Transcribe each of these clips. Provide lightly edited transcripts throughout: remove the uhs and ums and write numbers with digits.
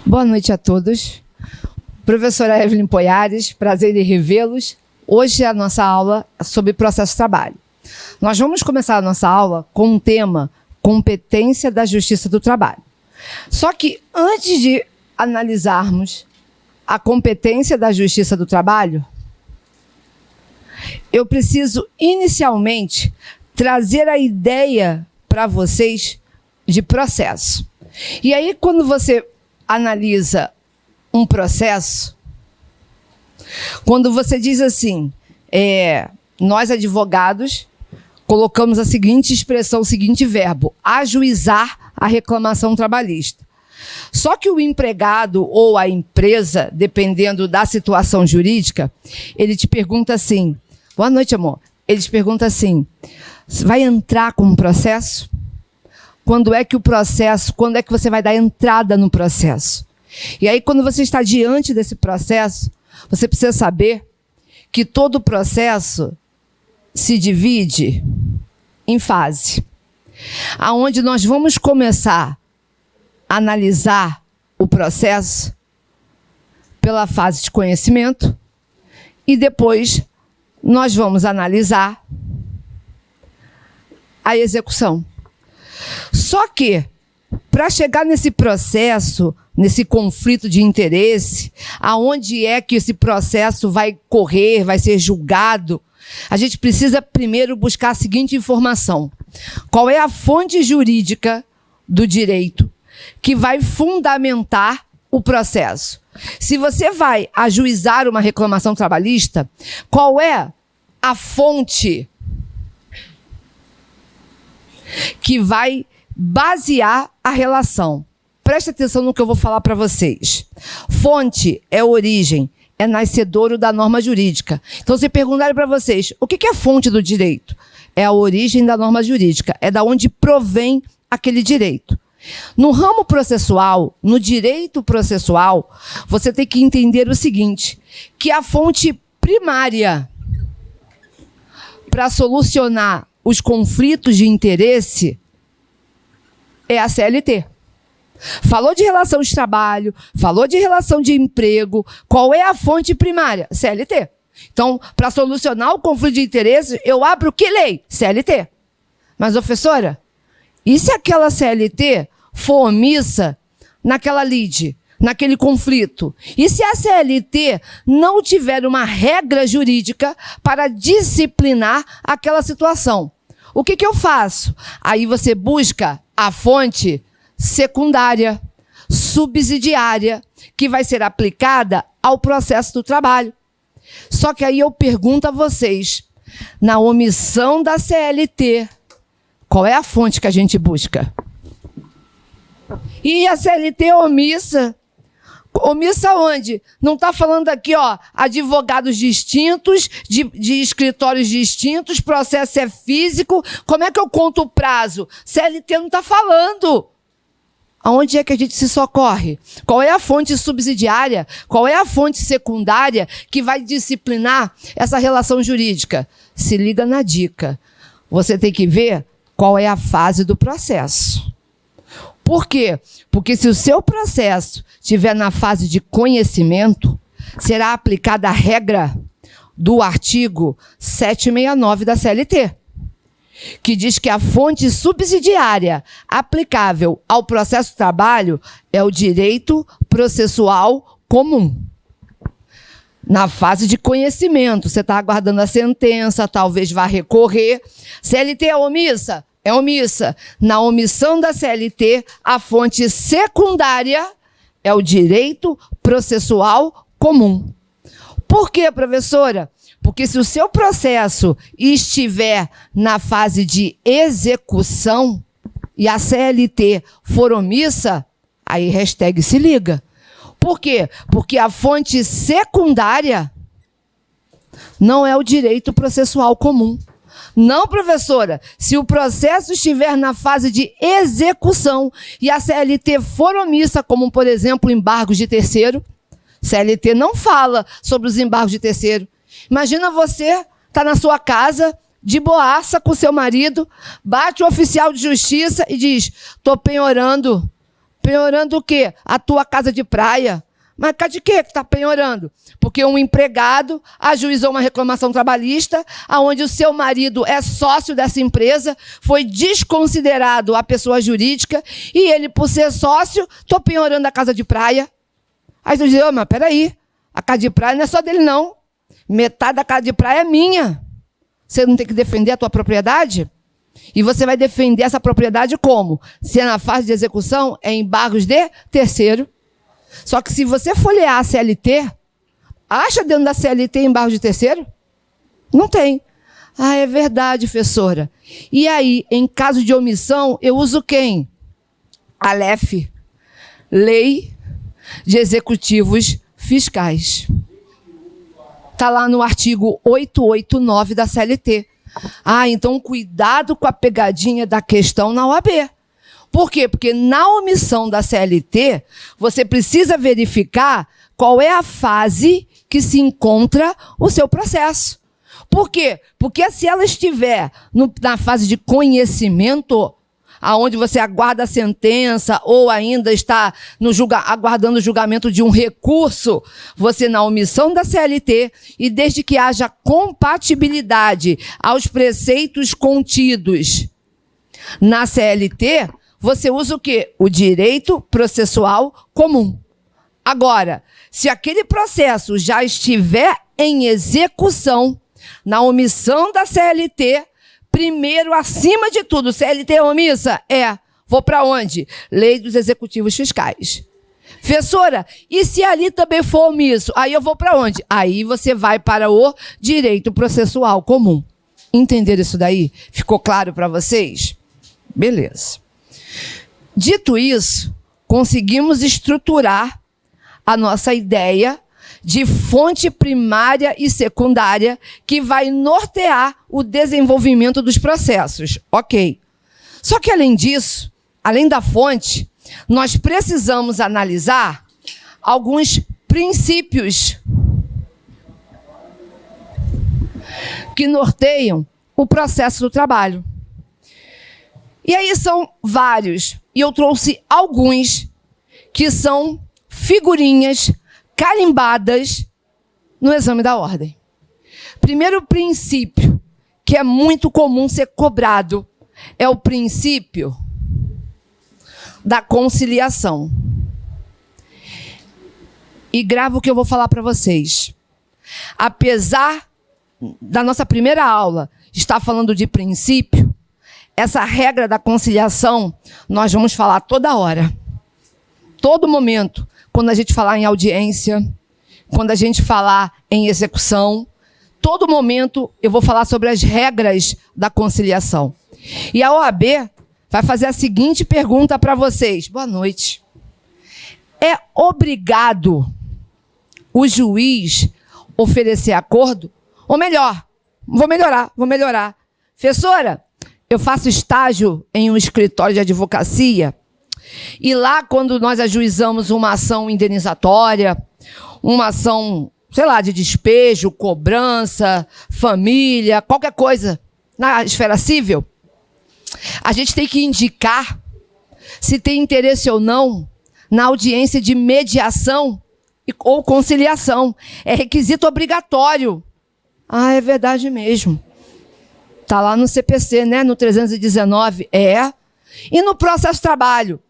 Boa noite a todos. Professora Evelyn Poiares, prazer em revê-los. Hoje a nossa aula é sobre processo de trabalho. Nós vamos começar a nossa aula com um tema, competência da Justiça do Trabalho. Só que antes de analisarmos a competência da Justiça do Trabalho, eu preciso inicialmente trazer a ideia para vocês de processo. E aí, quando você analisa um processo, quando você diz assim, nós advogados colocamos a seguinte expressão, o seguinte verbo, ajuizar a reclamação trabalhista. Só que o empregado ou a empresa, dependendo da situação jurídica, ele te pergunta assim, boa noite, amor. Ele te pergunta assim, vai entrar com um processo? Quando é que você vai dar entrada no processo? E aí, quando você está diante desse processo, você precisa saber que todo processo se divide em fase, aonde nós vamos começar a analisar o processo pela fase de conhecimento e depois nós vamos analisar a execução. Só que, para chegar nesse processo, nesse conflito de interesse, aonde é que esse processo vai correr, vai ser julgado, a gente precisa primeiro buscar a seguinte informação. Qual é a fonte jurídica do direito que vai fundamentar o processo? Se você vai ajuizar uma reclamação trabalhista, qual é a fonte que vai basear a relação? Preste atenção no que eu vou falar para vocês. Fonte é origem, é nascedouro da norma jurídica. Então, se perguntarem para vocês, o que é a fonte do direito? É a origem da norma jurídica, é da onde provém aquele direito. No ramo processual, no direito processual, você tem que entender o seguinte, que a fonte primária para solucionar os conflitos de interesse é a CLT. Falou de relação de trabalho, falou de relação de emprego, qual é a fonte primária? CLT. Então, para solucionar o conflito de interesse, eu abro que lei? CLT. Mas, professora, e se aquela CLT for omissa naquela lide, naquele conflito? E se a CLT não tiver uma regra jurídica para disciplinar aquela situação? O que eu faço? Aí você busca a fonte secundária, subsidiária, que vai ser aplicada ao processo do trabalho. Só que aí eu pergunto a vocês, na omissão da CLT, qual é a fonte que a gente busca? E a CLT omissa? Omissa onde? Não está falando aqui, ó, advogados distintos, de escritórios distintos, processo é físico. Como é que eu conto o prazo? CLT não está falando. Aonde é que a gente se socorre? Qual é a fonte subsidiária? Qual é a fonte secundária que vai disciplinar essa relação jurídica? Se liga na dica. Você tem que ver qual é a fase do processo. Por quê? Porque se o seu processo estiver na fase de conhecimento, será aplicada a regra do artigo 769 da CLT, que diz que a fonte subsidiária aplicável ao processo de trabalho é o direito processual comum. Na fase de conhecimento, você está aguardando a sentença, talvez vá recorrer. CLT é omissa? É omissa. Na omissão da CLT, a fonte secundária é o direito processual comum. Por quê, professora? Porque se o seu processo estiver na fase de execução e a CLT for omissa, aí hashtag se liga. Por quê? Porque a fonte secundária não é o direito processual comum. Não, professora, se o processo estiver na fase de execução e a CLT for omissa, como, por exemplo, embargos de terceiro, CLT não fala sobre os embargos de terceiro. Imagina você tá na sua casa, de boaça com seu marido, bate o oficial de justiça e diz, estou penhorando Penhorando o quê? A tua casa de praia. Mas de quê que está penhorando? Porque um empregado ajuizou uma reclamação trabalhista, onde o seu marido é sócio dessa empresa, foi desconsiderado a pessoa jurídica, e ele, por ser sócio, estou penhorando a casa de praia. Aí tu diz, mas peraí, a casa de praia não é só dele, não. Metade da casa de praia é minha. Você não tem que defender a tua propriedade? E você vai defender essa propriedade como? Se é na fase de execução, é embargos de terceiro. Só que se você folhear a CLT, acha dentro da CLT embargo de terceiro? Não tem. Ah, é verdade, professora. E aí, em caso de omissão, eu uso quem? A LEF, Lei de Executivos Fiscais. Está lá no artigo 889 da CLT. Ah, então cuidado com a pegadinha da questão na OAB. Por quê? Porque na omissão da CLT, você precisa verificar qual é a fase que se encontra o seu processo. Por quê? Porque se ela estiver na fase de conhecimento, aonde você aguarda a sentença ou ainda está aguardando o julgamento de um recurso, você na omissão da CLT, e desde que haja compatibilidade aos preceitos contidos na CLT, você usa o quê? O direito processual comum. Agora, se aquele processo já estiver em execução, na omissão da CLT, primeiro, acima de tudo, CLT omissa? Vou para onde? Lei dos Executivos Fiscais. Professora, e se ali também for omisso? Aí eu vou para onde? Aí você vai para o direito processual comum. Entenderam isso daí? Ficou claro para vocês? Beleza. Dito isso, conseguimos estruturar a nossa ideia de fonte primária e secundária que vai nortear o desenvolvimento dos processos. Ok. Só que, além disso, além da fonte, nós precisamos analisar alguns princípios que norteiam o processo do trabalho. E aí são vários. E eu trouxe alguns que são figurinhas carimbadas no exame da ordem. Primeiro princípio, que é muito comum ser cobrado, é o princípio da conciliação. E grava o que eu vou falar para vocês. Apesar da nossa primeira aula estar falando de princípio, essa regra da conciliação nós vamos falar toda hora, todo momento, quando a gente falar em audiência, quando a gente falar em execução, todo momento eu vou falar sobre as regras da conciliação. E a OAB vai fazer a seguinte pergunta para vocês. Boa noite. É obrigado o juiz oferecer acordo? Ou melhor, vou melhorar. Professora, eu faço estágio em um escritório de advocacia e lá, quando nós ajuizamos uma ação indenizatória, uma ação, sei lá, de despejo, cobrança, família, qualquer coisa na esfera civil, a gente tem que indicar se tem interesse ou não na audiência de mediação ou conciliação. É requisito obrigatório. Ah, é verdade mesmo. Está lá no CPC, né? No 319. E no processo de trabalho?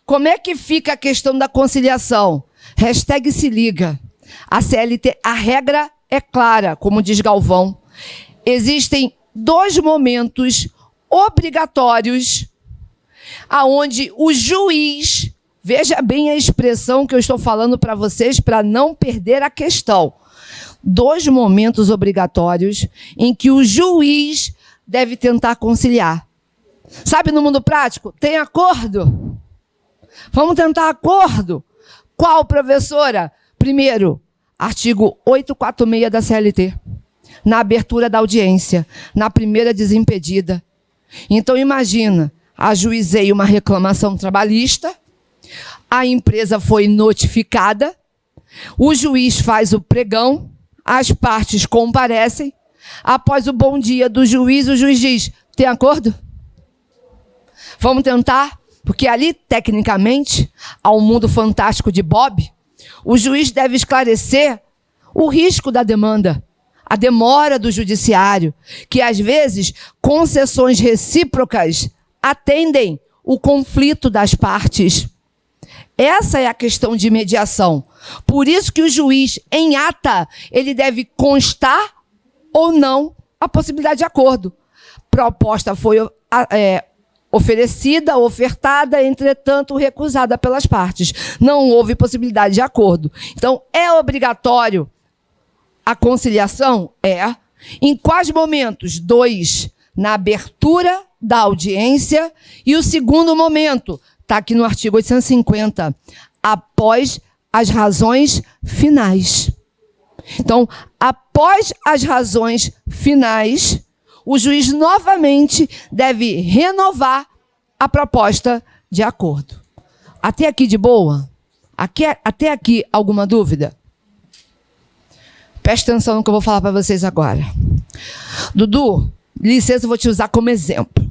Como é que fica a questão da conciliação? Hashtag se liga. A CLT, a regra é clara, como diz Galvão. Existem 2 momentos obrigatórios aonde o juiz, veja bem a expressão que eu estou falando para vocês para não perder a questão. 2 momentos obrigatórios em que o juiz deve tentar conciliar. Sabe, no mundo prático, tem acordo? Vamos tentar acordo. Qual, professora? Primeiro, artigo 846 da CLT. Na abertura da audiência, na primeira desimpedida. Então, imagina, ajuizei uma reclamação trabalhista, a empresa foi notificada, o juiz faz o pregão, as partes comparecem, após o bom dia do juiz, o juiz diz, tem acordo? Vamos tentar? Porque ali, tecnicamente, ao mundo fantástico de Bob, o juiz deve esclarecer o risco da demanda, a demora do judiciário, que às vezes concessões recíprocas atendem o conflito das partes. Essa é a questão de mediação. Por isso que o juiz, em ata, ele deve constar ou não a possibilidade de acordo. Proposta foi oferecida, ofertada, entretanto, recusada pelas partes. Não houve possibilidade de acordo. Então, é obrigatório a conciliação? É. Em quais momentos? 2, na abertura da audiência. E o segundo momento, está aqui no artigo 850, após as razões finais. Então, após as razões finais, o juiz novamente deve renovar a proposta de acordo. Até aqui de boa? Até aqui alguma dúvida? Presta atenção no que eu vou falar para vocês agora. Dudu, licença, eu vou te usar como exemplo.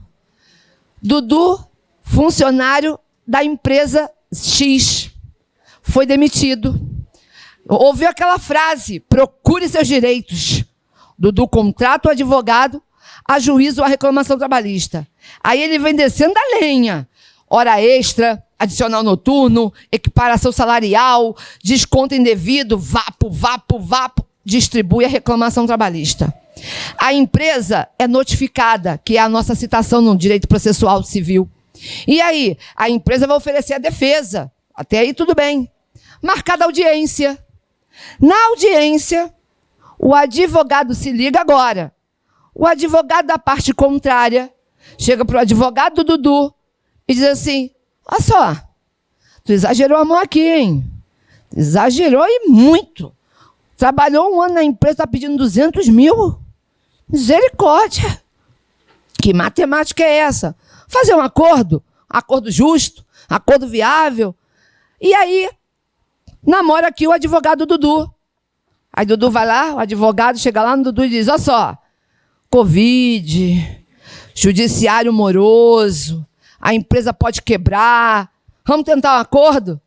Dudu, funcionário da empresa X, foi demitido. Ouviu aquela frase, procure seus direitos. Dudu contrata o advogado, ajuiza a reclamação trabalhista. Aí ele vem descendo a lenha. Hora extra, adicional noturno, equiparação salarial, desconto indevido, vapo, distribui a reclamação trabalhista. A empresa é notificada, que é a nossa citação no direito processual civil. E aí, a empresa vai oferecer a defesa. Até aí tudo bem. Marcada a audiência. Na audiência, o advogado se liga agora. O advogado da parte contrária chega para o advogado do Dudu e diz assim: olha só, tu exagerou a mão aqui, hein? Exagerou e muito. Trabalhou 1 ano na empresa, está pedindo 200 mil? Misericórdia. Que matemática é essa? Fazer um acordo justo, acordo viável. E aí, namora aqui o advogado Dudu. Aí Dudu vai lá, o advogado chega lá no Dudu e diz: olha só, Covid, judiciário moroso, a empresa pode quebrar, vamos tentar um acordo?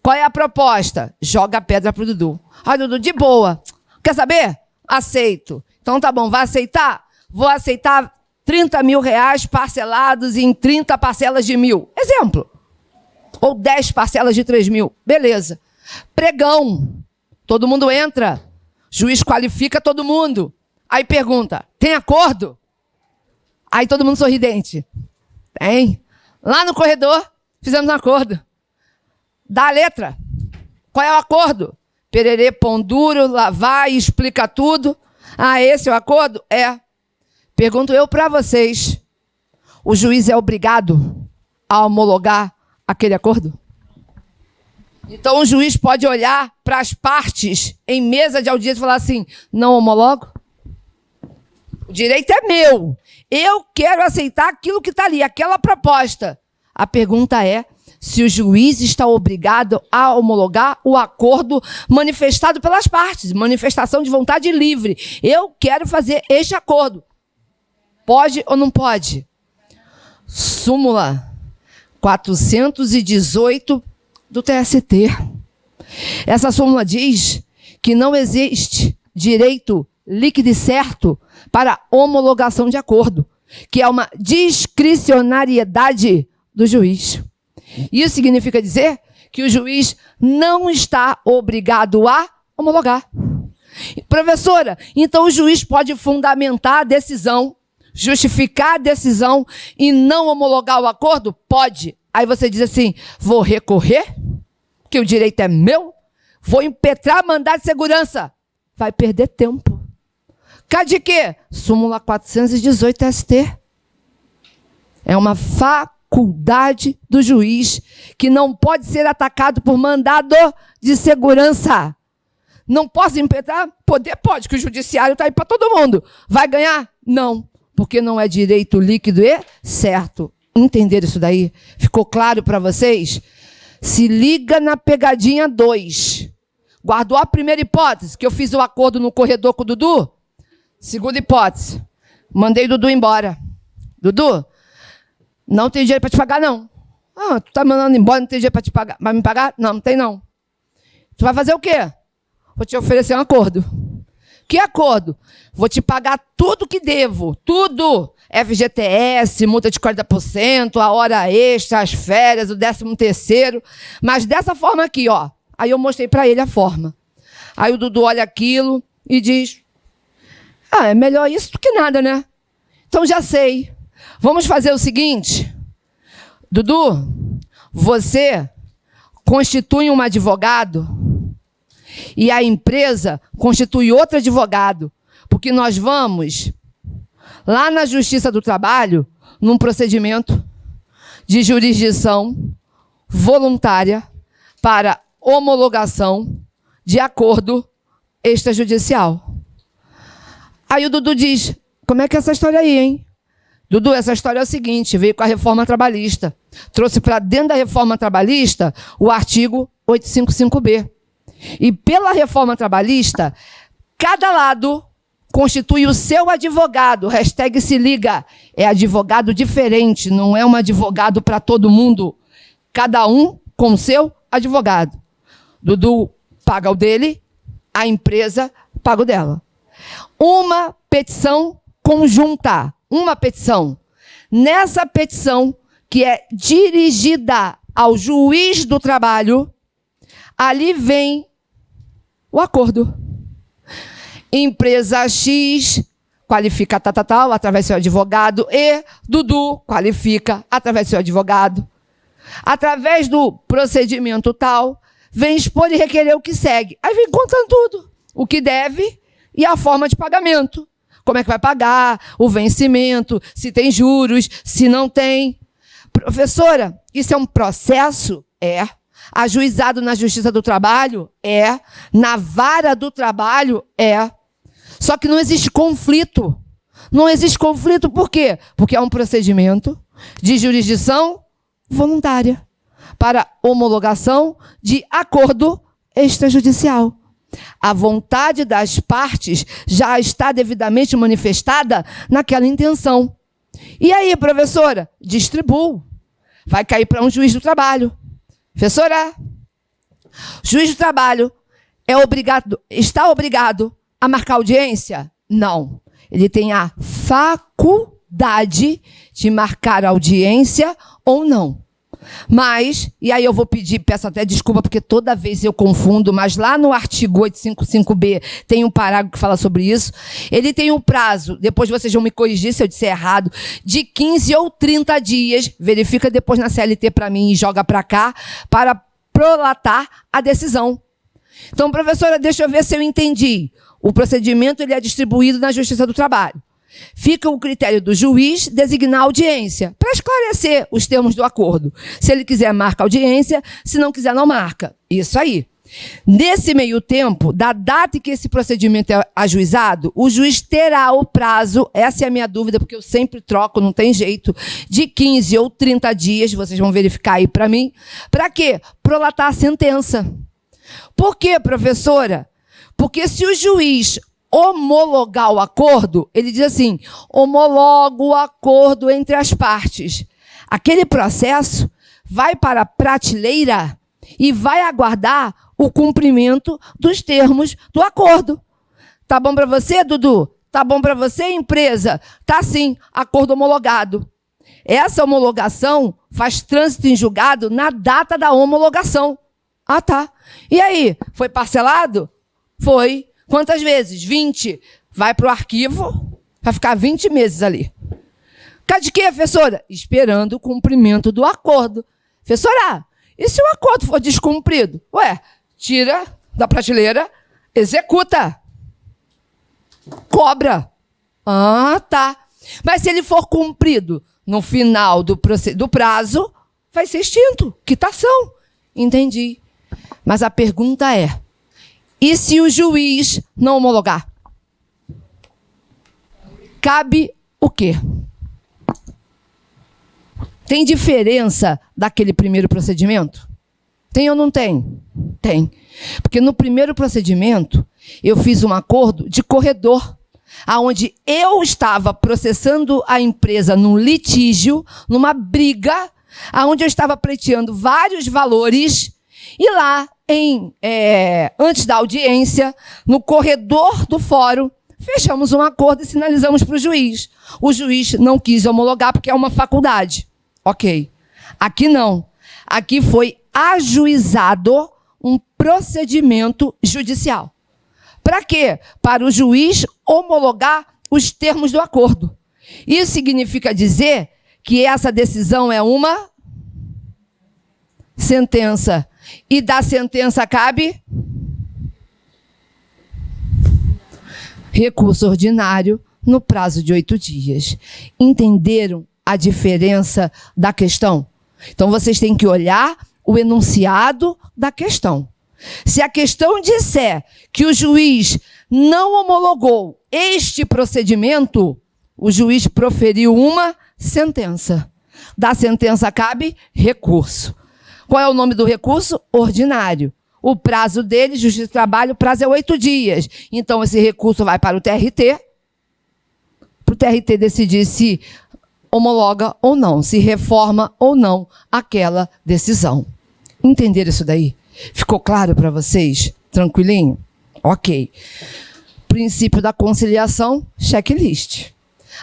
Qual é a proposta? Joga a pedra pro Dudu. Aí Dudu, de boa, quer saber? Aceito. Então tá bom, vai aceitar? Vou aceitar 30 mil reais parcelados em 30 parcelas de 1.000. Exemplo. Ou 10 parcelas de 3 mil. Beleza. Pregão. Todo mundo entra. Juiz qualifica todo mundo. Aí pergunta, tem acordo? Aí todo mundo sorridente. Tem. Lá no corredor, fizemos um acordo. Dá a letra. Qual é o acordo? Pererê, pão duro, lá vai, explica tudo. Ah, esse é o acordo? É. Pergunto eu para vocês. O juiz é obrigado a homologar aquele acordo? Então o juiz pode olhar para as partes em mesa de audiência e falar assim: não homologo? O direito é meu. Eu quero aceitar aquilo que está ali, aquela proposta. A pergunta é se o juiz está obrigado a homologar o acordo manifestado pelas partes, manifestação de vontade livre. Eu quero fazer este acordo. Pode ou não pode? Súmula 418 do TST. Essa súmula diz que não existe direito líquido e certo para homologação de acordo, que é uma discricionariedade do juiz. Isso significa dizer que o juiz não está obrigado a homologar. Professora, então o juiz pode fundamentar a decisão, justificar a decisão e não homologar o acordo? Pode. Aí você diz assim: vou recorrer, que o direito é meu, vou impetrar mandado de segurança. Vai perder tempo. Cadê quê? Súmula 418 ST. É uma faculdade do juiz que não pode ser atacado por mandado de segurança. Não posso impetrar? Poder pode, que o judiciário está aí para todo mundo. Vai ganhar? Não, porque não é direito líquido e certo. Entenderam isso daí? Ficou claro para vocês? Se liga na pegadinha 2. Guardou a primeira hipótese, que eu fiz o acordo no corredor com o Dudu? Segunda hipótese, mandei o Dudu embora. Dudu, não tem dinheiro para te pagar, não. Ah, tu tá mandando embora, não tem dinheiro para te pagar. Vai me pagar? Não, não tem não. Tu vai fazer o quê? Vou te oferecer um acordo. Que acordo? Vou te pagar tudo que devo, tudo. FGTS, multa de 40%, a hora extra, as férias, o 13º. Mas dessa forma aqui, ó. Aí eu mostrei para ele a forma. Aí o Dudu olha aquilo e diz, ah, é melhor isso do que nada, né? Então já sei. Vamos fazer o seguinte. Dudu, você constitui um advogado e a empresa constitui outro advogado, porque nós vamos lá na Justiça do Trabalho, num procedimento de jurisdição voluntária para homologação de acordo extrajudicial. Aí o Dudu diz, como é que é essa história aí, hein? Dudu, essa história é o seguinte, veio com a reforma trabalhista. Trouxe para dentro da reforma trabalhista o artigo 855B. E pela reforma trabalhista, cada lado constitui o seu advogado. Hashtag se liga. É advogado diferente, não é um advogado para todo mundo. Cada um com o seu advogado. Dudu paga o dele, a empresa paga o dela. Uma petição conjunta. Uma petição. Nessa petição, que é dirigida ao juiz do trabalho, ali vem o acordo. Empresa X qualifica tal, através do seu advogado, e Dudu qualifica através do seu advogado. Através do procedimento tal, vem expor e requerer o que segue. Aí vem contando tudo. O que deve e a forma de pagamento. Como é que vai pagar, o vencimento, se tem juros, se não tem. Professora, isso é um processo? É. Ajuizado na Justiça do Trabalho? É. Na Vara do Trabalho? É. Só que não existe conflito. Não existe conflito por quê? Porque é um procedimento de jurisdição voluntária para homologação de acordo extrajudicial. A vontade das partes já está devidamente manifestada naquela intenção. E aí, professora? Distribuo. Vai cair para um juiz do trabalho. Professora, juiz do trabalho está obrigado a marcar audiência? Não. Ele tem a faculdade de marcar audiência ou não. Mas, e aí eu vou peço até desculpa, porque toda vez eu confundo, mas lá no artigo 855B tem um parágrafo que fala sobre isso. Ele tem um prazo, depois vocês vão me corrigir se eu disser errado, de 15 ou 30 dias, verifica depois na CLT para mim e joga para cá, para prolatar a decisão. Então, professora, deixa eu ver se eu entendi. O procedimento ele é distribuído na Justiça do Trabalho. Fica o critério do juiz designar audiência, para esclarecer os termos do acordo. Se ele quiser, marca audiência, se não quiser, não marca. Isso aí. Nesse meio tempo, da data em que esse procedimento é ajuizado, o juiz terá o prazo, essa é a minha dúvida, porque eu sempre troco, não tem jeito, de 15 ou 30 dias, vocês vão verificar aí para mim. Para quê? Prolatar a sentença. Por quê, professora? Porque se o juiz homologar o acordo, ele diz assim, homologo o acordo entre as partes. Aquele processo vai para a prateleira e vai aguardar o cumprimento dos termos do acordo. Tá bom para você, Dudu? Tá bom para você, empresa? Tá sim, acordo homologado. Essa homologação faz trânsito em julgado na data da homologação. Ah, tá. E aí, foi parcelado? Foi. Quantas vezes? 20. Vai para o arquivo, vai ficar 20 meses ali. Cadê de quê, professora? Esperando o cumprimento do acordo. Professora, e se o acordo for descumprido? Ué, tira da prateleira, executa. Cobra. Ah, tá. Mas se ele for cumprido no final do prazo, vai ser extinto. Quitação. Entendi. Mas a pergunta é, e se o juiz não homologar? Cabe o quê? Tem diferença daquele primeiro procedimento? Tem ou não tem? Tem. Porque no primeiro procedimento, eu fiz um acordo de corredor, onde eu estava processando a empresa num litígio, numa briga, onde eu estava pleiteando vários valores, e lá, antes da audiência, no corredor do fórum, fechamos um acordo e sinalizamos para o juiz. O juiz não quis homologar porque é uma faculdade. Ok. Aqui não. Aqui foi ajuizado um procedimento judicial. Para quê? Para o juiz homologar os termos do acordo. Isso significa dizer que essa decisão é uma sentença. E da sentença cabe recurso ordinário no prazo de 8 dias. Entenderam a diferença da questão? Então, vocês têm que olhar o enunciado da questão. Se a questão disser que o juiz não homologou este procedimento, o juiz proferiu uma sentença. Da sentença cabe recurso. Qual é o nome do recurso? Ordinário. O prazo dele, Justiça do Trabalho, o prazo é 8 dias. Então, esse recurso vai para o TRT, para o TRT decidir se homologa ou não, se reforma ou não aquela decisão. Entenderam isso daí? Ficou claro para vocês? Tranquilinho? Ok. Princípio da conciliação, checklist.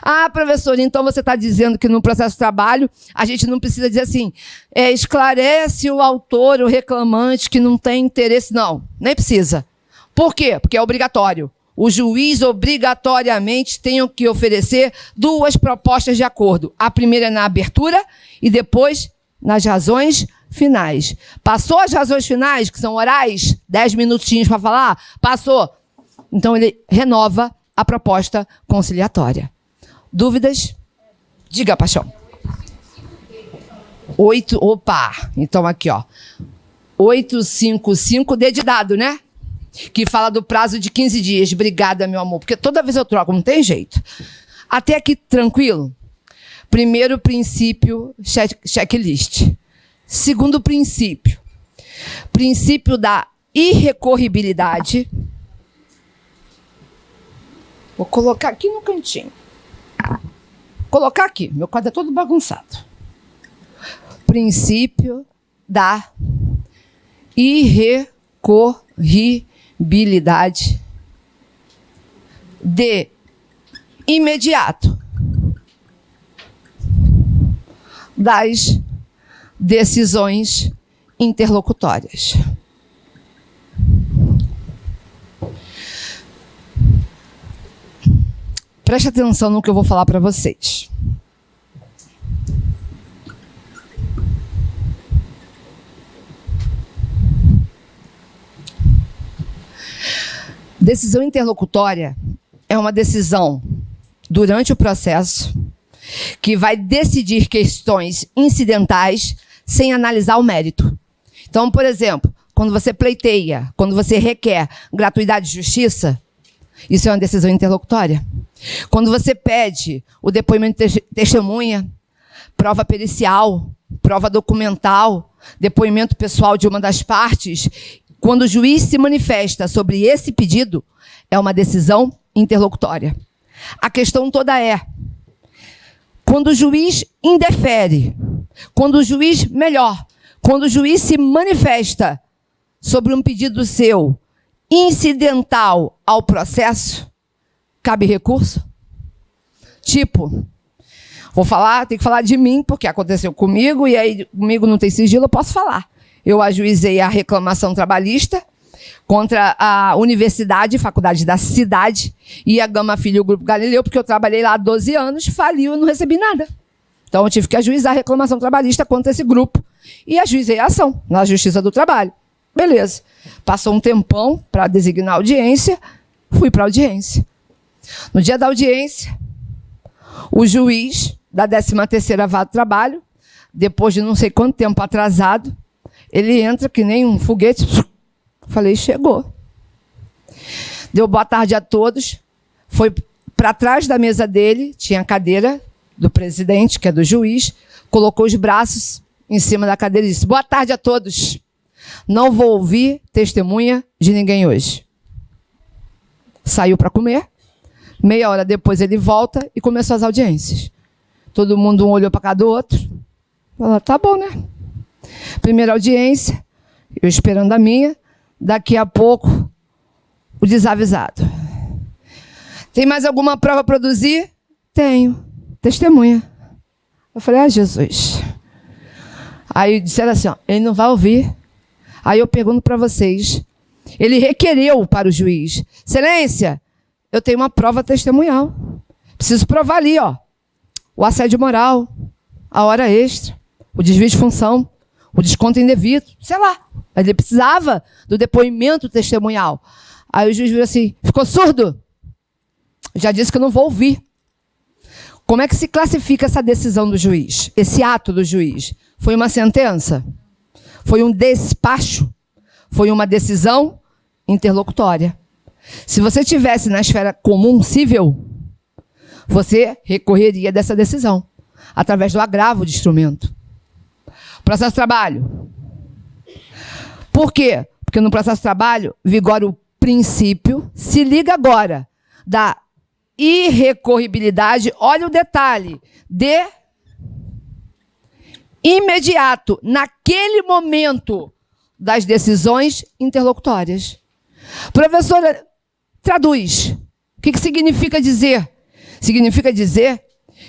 Ah, professor, então você está dizendo que no processo de trabalho a gente não precisa dizer assim, esclarece o autor, o reclamante que não tem interesse. Não, nem precisa. Por quê? Porque é obrigatório. O juiz obrigatoriamente tem que oferecer 2 propostas de acordo. A primeira é na abertura e depois nas razões finais. Passou as razões finais, que são orais, 10 minutinhos para falar? Passou. Então ele renova a proposta conciliatória. Dúvidas? Diga, Paixão. 8, opa, então aqui, ó. 855D de dado, né? Que fala do prazo de 15 dias. Obrigada, meu amor, porque toda vez eu troco, não tem jeito. Até aqui, tranquilo? Primeiro princípio, checklist. Segundo princípio, princípio da irrecorribilidade. Vou colocar aqui no cantinho. Colocar aqui, meu quadro é todo bagunçado. Princípio da irrecorribilidade de imediato das decisões interlocutórias. Preste atenção no que eu vou falar para vocês. Decisão interlocutória é uma decisão durante o processo que vai decidir questões incidentais sem analisar o mérito. Então, por exemplo, quando você pleiteia, quando você requer gratuidade de justiça, isso é uma decisão interlocutória. Quando você pede o depoimento de testemunha, prova pericial, prova documental, depoimento pessoal de uma das partes, quando o juiz se manifesta sobre esse pedido, é uma decisão interlocutória. A questão toda é, quando o juiz indefere, quando o juiz se manifesta sobre um pedido seu incidental ao processo, cabe recurso? Tipo, tem que falar de mim, porque aconteceu comigo, e aí comigo não tem sigilo, eu posso falar. Eu ajuizei a reclamação trabalhista contra a universidade, faculdade da cidade, e a Gama Filho e o Grupo Galileu, porque eu trabalhei lá há 12 anos, faliu e não recebi nada. Então eu tive que ajuizar a reclamação trabalhista contra esse grupo. E ajuizei a ação na Justiça do Trabalho. Beleza. Passou um tempão para designar a audiência, fui para a audiência. No dia da audiência, o juiz da 13ª Vara do Trabalho, depois de não sei quanto tempo atrasado, ele entra que nem um foguete. Falei, chegou. Deu boa tarde a todos. Foi para trás da mesa dele, tinha a cadeira do presidente, que é do juiz, colocou os braços em cima da cadeira e disse, boa tarde a todos. Não vou ouvir testemunha de ninguém hoje. Saiu para comer. Meia hora depois ele volta e começou as audiências. Todo mundo um olhou para cada outro. Ela, tá bom, né? Primeira audiência, eu esperando a minha, daqui a pouco, o desavisado. Tem mais alguma prova a produzir? Tenho. Testemunha. Eu falei, Jesus. Aí disseram assim, ó, ele não vai ouvir. Aí eu pergunto para vocês. Ele requereu para o juiz. Excelência, eu tenho uma prova testemunhal. Preciso provar ali, ó. O assédio moral, a hora extra, o desvio de função, o desconto indevido, sei lá. Ele precisava do depoimento testemunhal. Aí o juiz virou assim, ficou surdo? Já disse que eu não vou ouvir. Como é que se classifica essa decisão do juiz? Esse ato do juiz? Foi uma sentença? Foi um despacho? Foi uma decisão interlocutória? Se você estivesse na esfera comum civil, você recorreria dessa decisão, através do agravo de instrumento. Processo de trabalho. Por quê? Porque no processo de trabalho vigora o princípio, se liga agora, da irrecorribilidade, olha o detalhe, de imediato, naquele momento das decisões interlocutórias. Professora, traduz. O que significa dizer? Significa dizer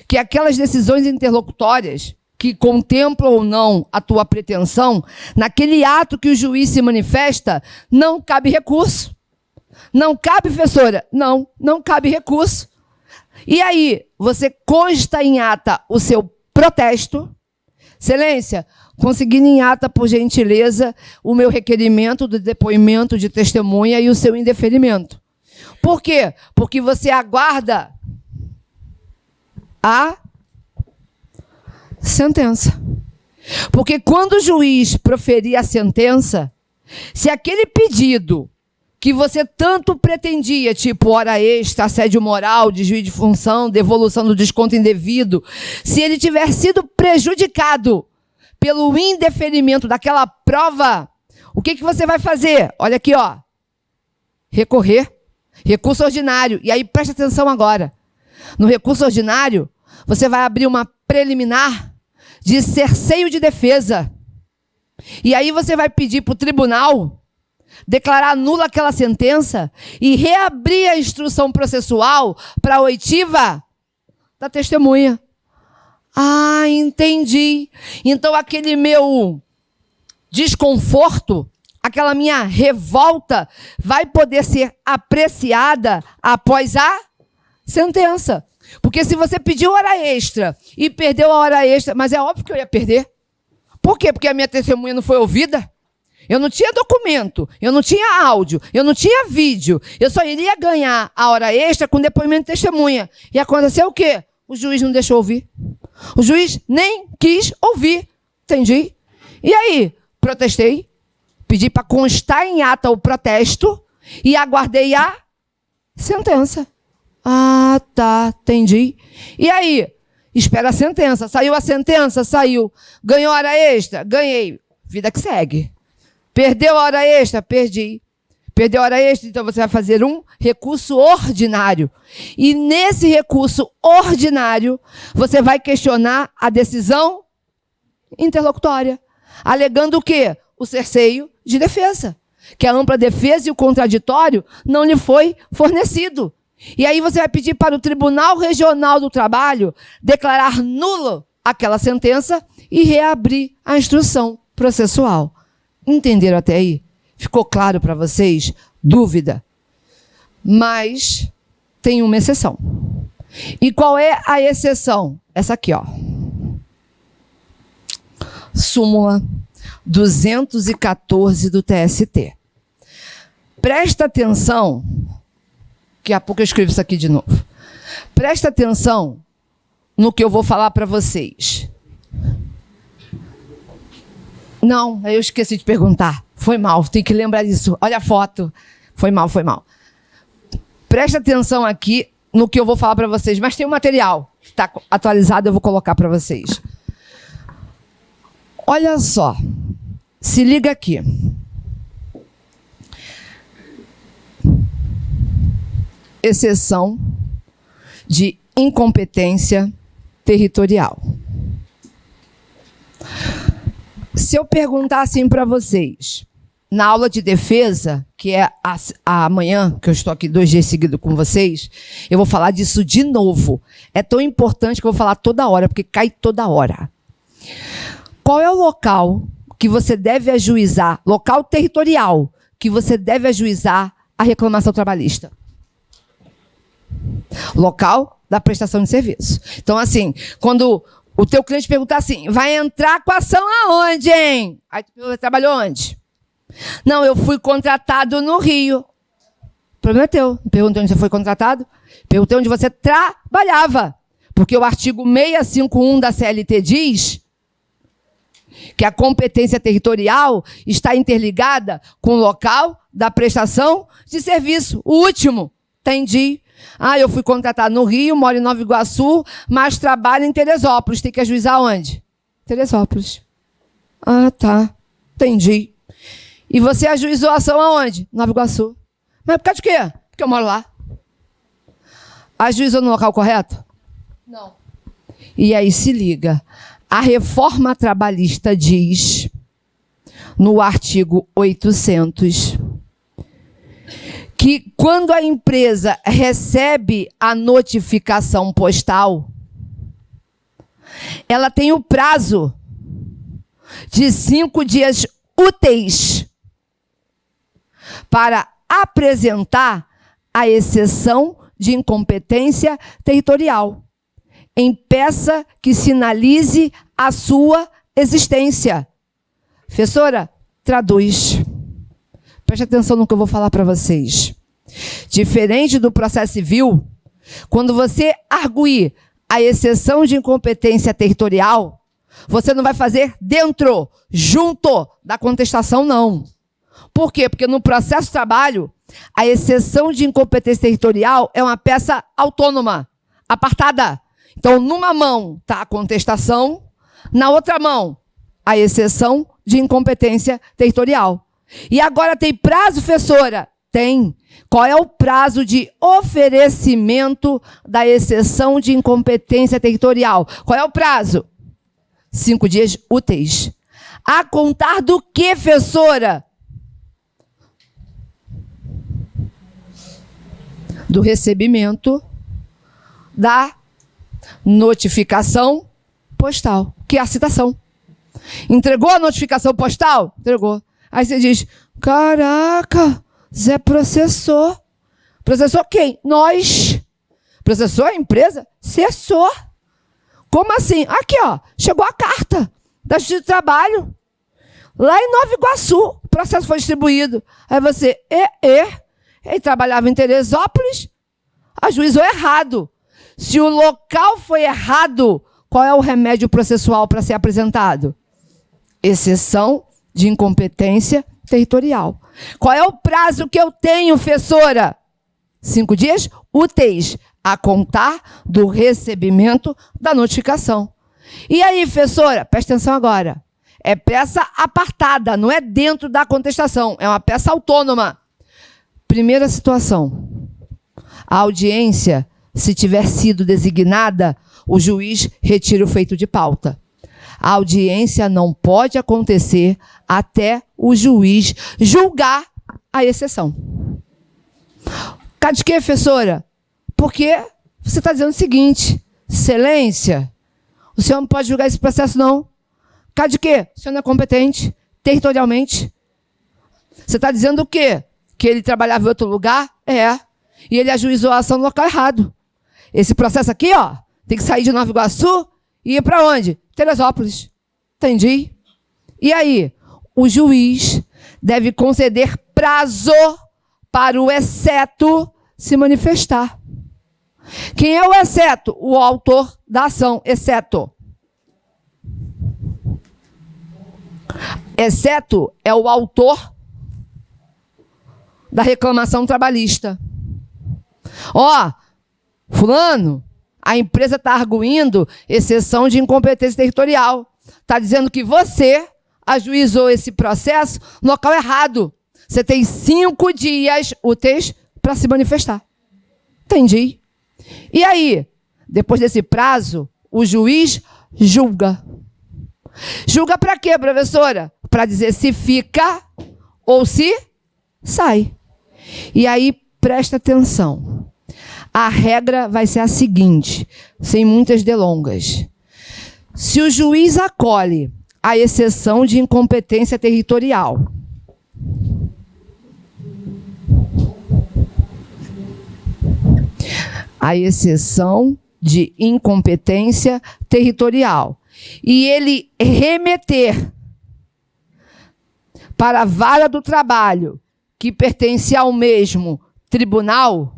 que aquelas decisões interlocutórias que contemplam ou não a tua pretensão, naquele ato que o juiz se manifesta, não cabe recurso. Não cabe, professora? Não cabe recurso. E aí, você consta em ata o seu protesto. Excelência, conseguindo em ata, por gentileza, o meu requerimento do depoimento de testemunha e o seu indeferimento. Por quê? Porque você aguarda a sentença. Porque quando o juiz proferir a sentença, se aquele pedido que você tanto pretendia, tipo hora extra, assédio moral, desvio de função, devolução do desconto indevido, se ele tiver sido prejudicado pelo indeferimento daquela prova, o que você vai fazer? Olha aqui, ó. Recorrer. Recurso ordinário. E aí, presta atenção agora. No recurso ordinário, você vai abrir uma preliminar de cerceio de defesa. E aí você vai pedir para o tribunal declarar nula aquela sentença e reabrir a instrução processual para a oitiva da testemunha. Ah, entendi. Então aquele meu desconforto, aquela minha revolta vai poder ser apreciada após a sentença. Porque se você pediu hora extra e perdeu a hora extra, mas é óbvio que eu ia perder. Por quê? Porque a minha testemunha não foi ouvida. Eu não tinha documento, eu não tinha áudio, eu não tinha vídeo. Eu só iria ganhar a hora extra com depoimento de testemunha. E aconteceu o quê? O juiz não deixou ouvir. O juiz nem quis ouvir. Entendi? E aí? Protestei, pedi para constar em ata o protesto e aguardei a sentença. Ah, tá, entendi. E aí? Espera a sentença. Saiu a sentença? Saiu. Ganhou hora extra? Ganhei. Vida que segue. Perdeu a hora extra? Perdi. Perdeu a hora extra? Então você vai fazer um recurso ordinário. E nesse recurso ordinário, você vai questionar a decisão interlocutória. Alegando o quê? O cerceio de defesa. Que a ampla defesa e o contraditório não lhe foi fornecido. E aí você vai pedir para o Tribunal Regional do Trabalho declarar nulo aquela sentença e reabrir a instrução processual. Entenderam até aí? Ficou claro para vocês? Dúvida? Mas tem uma exceção. E qual é a exceção? Essa aqui, ó. Súmula 214 do TST. Presta atenção. Daqui a pouco eu escrevo isso aqui de novo. Presta atenção no que eu vou falar para vocês. Não, eu esqueci de perguntar. Foi mal, tem que lembrar disso. Olha a foto. Foi mal. Presta atenção aqui no que eu vou falar para vocês. Mas tem um material que está atualizado, eu vou colocar para vocês. Olha só. Se liga aqui. Exceção de incompetência territorial. se eu perguntar assim para vocês, na aula de defesa, que é amanhã, que eu estou aqui 2 dias seguidos com vocês, eu vou falar disso de novo. É tão importante que eu vou falar toda hora, porque cai toda hora. Qual é o local que você deve ajuizar, local territorial, que você deve ajuizar a reclamação trabalhista? Local da prestação de serviço. Então, assim, quando o teu cliente perguntar assim, vai entrar com ação aonde, hein? Aí tu trabalhou onde? Não, eu fui contratado no Rio. O problema é teu. Não perguntei onde você foi contratado. Perguntei onde você trabalhava. Porque o artigo 651 da CLT diz que a competência territorial está interligada com o local da prestação de serviço. O último, entendi. Eu fui contratado no Rio, moro em Nova Iguaçu, mas trabalho em Teresópolis. Tem que ajuizar onde? Teresópolis. Tá. Entendi. E você ajuizou a ação aonde? Nova Iguaçu. Mas por causa de quê? Porque eu moro lá. Ajuizou no local correto? Não. E aí se liga. A reforma trabalhista diz, no artigo 800, que quando a empresa recebe a notificação postal, ela tem o prazo de 5 dias úteis para apresentar a exceção de incompetência territorial em peça que sinalize a sua existência. Professora, traduz. Preste atenção no que eu vou falar para vocês. Diferente do processo civil, quando você arguir a exceção de incompetência territorial, você não vai fazer dentro, junto da contestação, não. Por quê? Porque no processo de trabalho, a exceção de incompetência territorial é uma peça autônoma, apartada. Então, numa mão está a contestação, na outra mão, a exceção de incompetência territorial. E agora tem prazo, professora? Tem. Qual é o prazo de oferecimento da exceção de incompetência territorial? Qual é o prazo? 5 dias úteis. A contar do que, professora? Do recebimento da notificação postal, que é a citação. Entregou a notificação postal? Entregou. Aí você diz, caraca, Zé processou. Processou quem? Nós. Processou a empresa? Cessou. Como assim? Aqui, ó, chegou a carta da Justiça do Trabalho. Lá em Nova Iguaçu, o processo foi distribuído. Aí você, ele trabalhava em Teresópolis, ajuizou errado. Se o local foi errado, qual é o remédio processual para ser apresentado? Exceção de incompetência territorial. Qual é o prazo que eu tenho, professora? 5 dias úteis a contar do recebimento da notificação. E aí, professora, presta atenção agora. É peça apartada, não é dentro da contestação, é uma peça autônoma. Primeira situação. A audiência, se tiver sido designada, o juiz retira o feito de pauta. A audiência não pode acontecer até o juiz julgar a exceção. Por de quê, professora? Porque você está dizendo o seguinte, excelência, o senhor não pode julgar esse processo, não. Por de quê? O senhor não é competente territorialmente. Você está dizendo o quê? Que ele trabalhava em outro lugar? E ele ajuizou a ação no local errado. Esse processo aqui, ó, tem que sair de Nova Iguaçu e ir para onde? Teresópolis. Entendi? E aí? O juiz deve conceder prazo para o exceto se manifestar. Quem é o exceto? O autor da ação, exceto. Exceto é o autor da reclamação trabalhista. Fulano, a empresa está arguindo exceção de incompetência territorial. Está dizendo que você ajuizou esse processo no local errado. Você tem 5 dias úteis para se manifestar. Entendi. E aí, depois desse prazo, o juiz julga. Julga para quê, professora? Para dizer se fica ou se sai. E aí, presta atenção. A regra vai ser a seguinte, sem muitas delongas. Se o juiz acolhe a exceção de incompetência territorial, a exceção de incompetência territorial, e ele remeter para a vara do trabalho que pertence ao mesmo tribunal,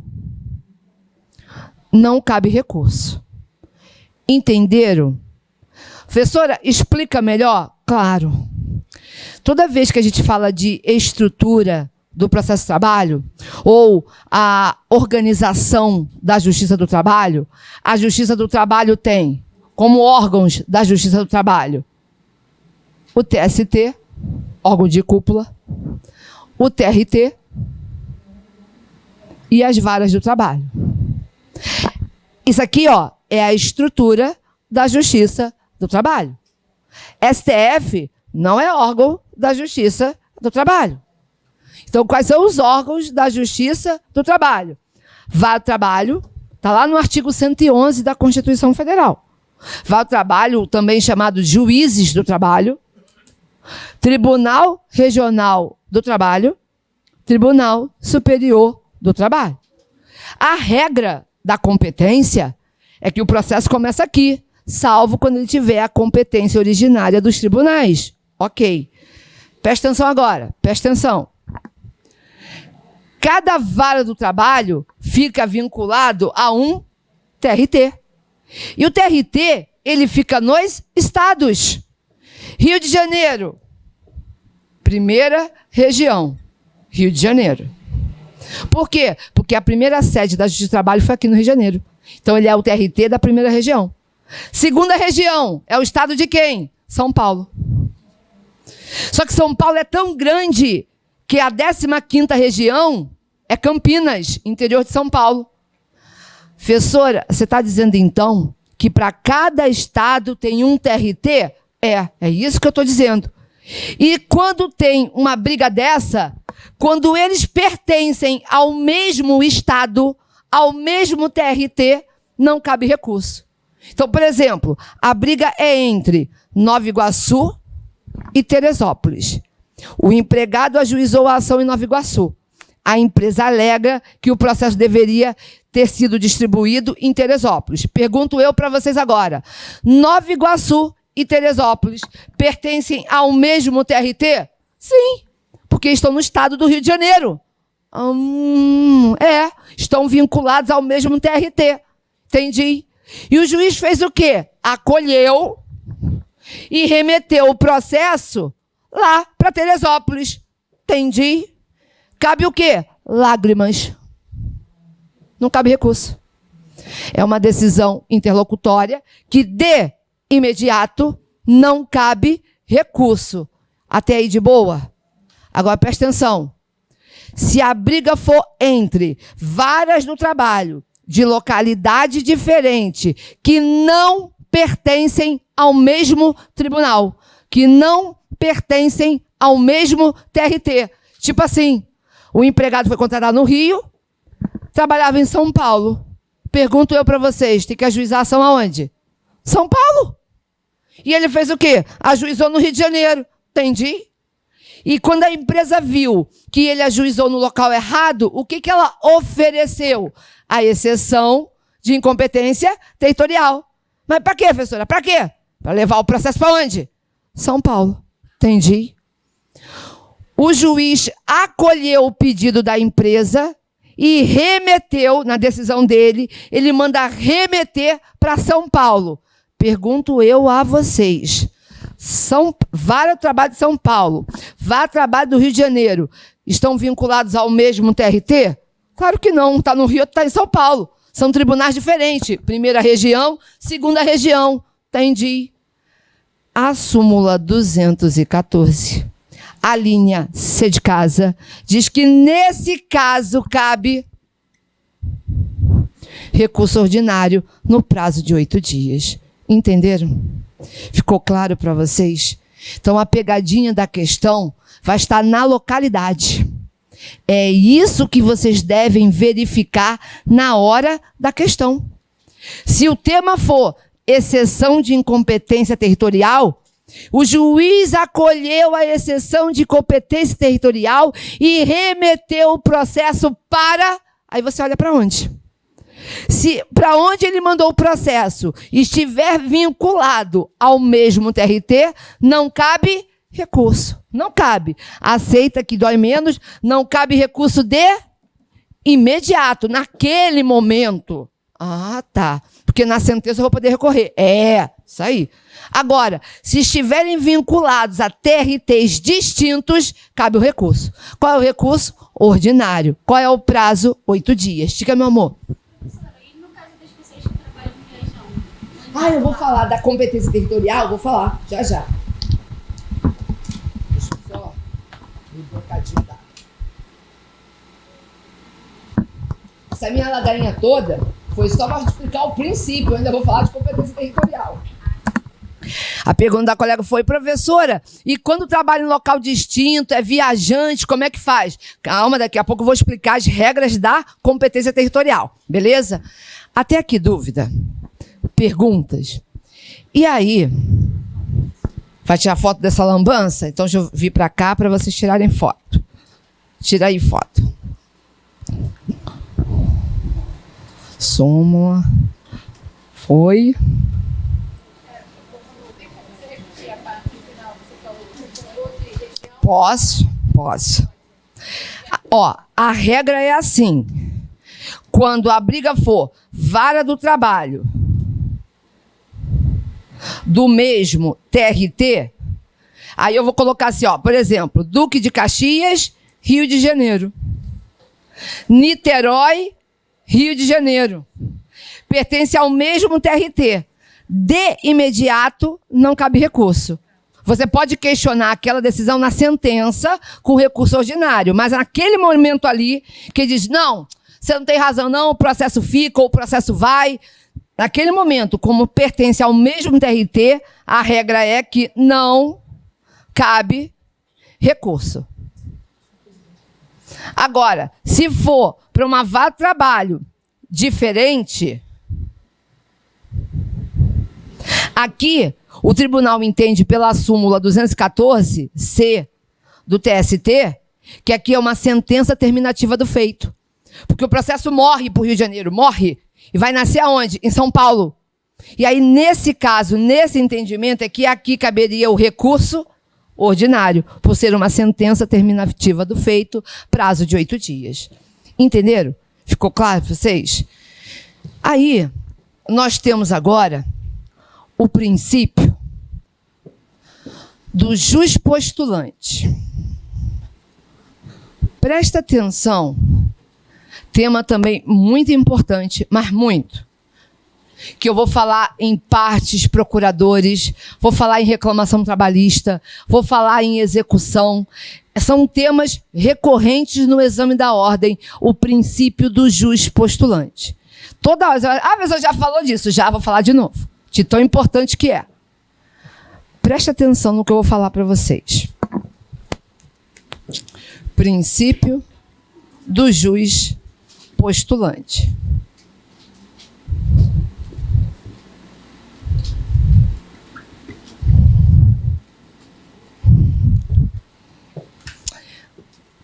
não cabe recurso. Entenderam? Professora, explica melhor? Claro. Toda vez que a gente fala de estrutura do processo de trabalho, ou a organização da Justiça do Trabalho, a Justiça do Trabalho tem como órgãos da Justiça do Trabalho o TST, órgão de cúpula, o TRT e as varas do trabalho. Isso aqui, ó, é a estrutura da Justiça do Trabalho. STF não é órgão da Justiça do Trabalho. Então, quais são os órgãos da Justiça do Trabalho? Vara do Trabalho, está lá no artigo 111 da Constituição Federal. Vara do Trabalho, também chamado Juízes do Trabalho, Tribunal Regional do Trabalho, Tribunal Superior do Trabalho. A regra da competência é que o processo começa aqui, salvo quando ele tiver a competência originária dos tribunais. Ok. Presta atenção agora, presta atenção. Cada vara do trabalho fica vinculado a um TRT. E o TRT, ele fica nos estados. Rio de Janeiro, primeira região, Rio de Janeiro. Por quê? Porque a primeira sede da Justiça do Trabalho foi aqui no Rio de Janeiro. Então, ele é o TRT da primeira região. Segunda região, é o estado de quem? São Paulo. Só que São Paulo é tão grande que a 15ª região é Campinas, interior de São Paulo. Professora, você está dizendo então que para cada estado tem um TRT? É isso que eu estou dizendo. E quando tem uma briga dessa, quando eles pertencem ao mesmo estado, ao mesmo TRT, não cabe recurso. Então, por exemplo, a briga é entre Nova Iguaçu e Teresópolis. O empregado ajuizou a ação em Nova Iguaçu. A empresa alega que o processo deveria ter sido distribuído em Teresópolis. Pergunto eu para vocês agora. Nova Iguaçu e Teresópolis pertencem ao mesmo TRT? Sim, porque estão no estado do Rio de Janeiro. Estão vinculados ao mesmo TRT. Entendi. E o juiz fez o quê? Acolheu e remeteu o processo lá para Teresópolis. Entendi. Cabe o quê? Lágrimas. Não cabe recurso. É uma decisão interlocutória que, de imediato, não cabe recurso. Até aí de boa? Agora, presta atenção. Se a briga for entre varas do trabalho de localidade diferente, que não pertencem ao mesmo tribunal, que não pertencem ao mesmo TRT. Tipo assim, o empregado foi contratado no Rio, trabalhava em São Paulo. Pergunto eu para vocês, tem que ajuizar a ação aonde? São Paulo. E ele fez o quê? Ajuizou no Rio de Janeiro. Entendi. E quando a empresa viu que ele ajuizou no local errado, o que ela ofereceu? A exceção de incompetência territorial. Mas para quê, professora? Para quê? Para levar o processo para onde? São Paulo. Entendi. O juiz acolheu o pedido da empresa e remeteu, na decisão dele, ele manda remeter para São Paulo. Pergunto eu a vocês. Vara do Trabalho de São Paulo, Vara do Trabalho do Rio de Janeiro, estão vinculados ao mesmo TRT? Claro que não. Está no Rio, está em São Paulo. São tribunais diferentes. Primeira região, segunda região. Entendi. A súmula 214, a linha C de casa, diz que nesse caso cabe recurso ordinário no prazo de 8 dias. Entenderam? Ficou claro para vocês? Então, a pegadinha da questão vai estar na localidade. É isso que vocês devem verificar na hora da questão. Se o tema for exceção de incompetência territorial, o juiz acolheu a exceção de incompetência territorial e remeteu o processo para... Aí você olha para onde? Se para onde ele mandou o processo estiver vinculado ao mesmo TRT, não cabe recurso. Não cabe. Aceita que dói menos, não cabe recurso de imediato, naquele momento. Ah, tá. Porque na sentença eu vou poder recorrer. É, isso aí. Agora, se estiverem vinculados a TRTs distintos, cabe o recurso. Qual é o recurso? Ordinário. Qual é o prazo? 8 dias. Diga, meu amor. Eu vou falar da competência territorial, vou falar, já. Deixa eu só me bocadinho da... Essa minha ladainha toda foi só para explicar o princípio, eu ainda vou falar de competência territorial. A pergunta da colega foi, professora, e quando trabalha em local distinto, é viajante, como é que faz? Calma, daqui a pouco eu vou explicar as regras da competência territorial, beleza? Até aqui, dúvida? Perguntas? E aí, vai tirar foto dessa lambança? Então, deixa eu vir para cá para vocês tirarem foto. Tira aí foto. Súmula. Foi. Posso. Ó, a regra é assim. Quando a briga for vara do trabalho do mesmo TRT, aí eu vou colocar assim, ó, por exemplo, Duque de Caxias, Rio de Janeiro. Niterói, Rio de Janeiro. Pertence ao mesmo TRT. De imediato, não cabe recurso. Você pode questionar aquela decisão na sentença com recurso ordinário, mas naquele momento ali, que diz, não, você não tem razão não, o processo fica ou o processo vai. Naquele momento, como pertence ao mesmo TRT, a regra é que não cabe recurso. Agora, se for para uma vara de trabalho diferente, aqui o tribunal entende pela súmula 214-C do TST que aqui é uma sentença terminativa do feito. Porque o processo morre para o Rio de Janeiro, morre. E vai nascer aonde? Em São Paulo. E aí, nesse caso, nesse entendimento, é que aqui caberia o recurso ordinário, por ser uma sentença terminativa do feito, prazo de 8 dias. Entenderam? Ficou claro para vocês? Aí, nós temos agora o princípio do jus postulante. Presta atenção. Tema também muito importante, mas muito. Que eu vou falar em partes procuradores, vou falar em reclamação trabalhista, vou falar em execução. São temas recorrentes no exame da ordem, o princípio do jus postulante. Toda hora, a pessoa já falou disso, já vou falar de novo. De tão importante que é. Preste atenção no que eu vou falar para vocês. Princípio do jus postulante.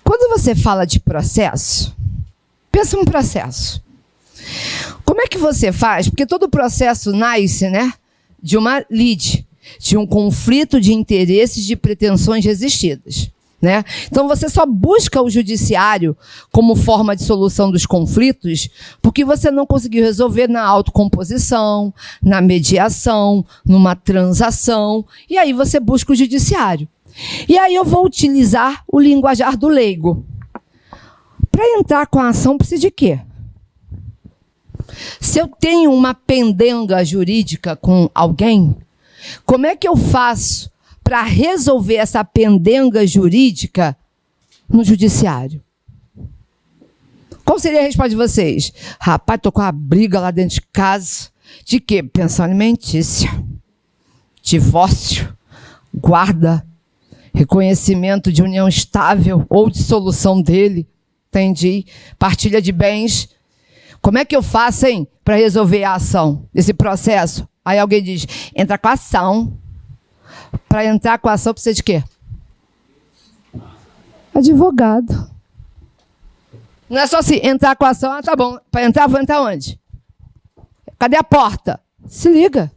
Quando você fala de processo, pensa um processo. Como é que você faz? Porque todo processo nasce, né, de uma lide, de um conflito de interesses, de pretensões resistidas. Né? Então você só busca o judiciário como forma de solução dos conflitos porque você não conseguiu resolver na autocomposição, na mediação, numa transação, e aí você busca o judiciário. E aí eu vou utilizar o linguajar do leigo. Para entrar com a ação precisa de quê? Se eu tenho uma pendenga jurídica com alguém, como é que eu faço para resolver essa pendenga jurídica no judiciário? Qual seria a resposta de vocês? Rapaz, tô com uma briga lá dentro de casa. De quê? Pensão alimentícia. divórcio, guarda, reconhecimento de união estável ou dissolução dele, entendi, partilha de bens. Como é que eu faço, hein, para resolver a ação, esse processo? Aí alguém diz, entra com a ação. Para entrar com a ação precisa de quê? Advogado. Não é só assim, entrar com a ação, ah, tá bom, para entrar, vou entrar onde? Cadê a porta? Se liga.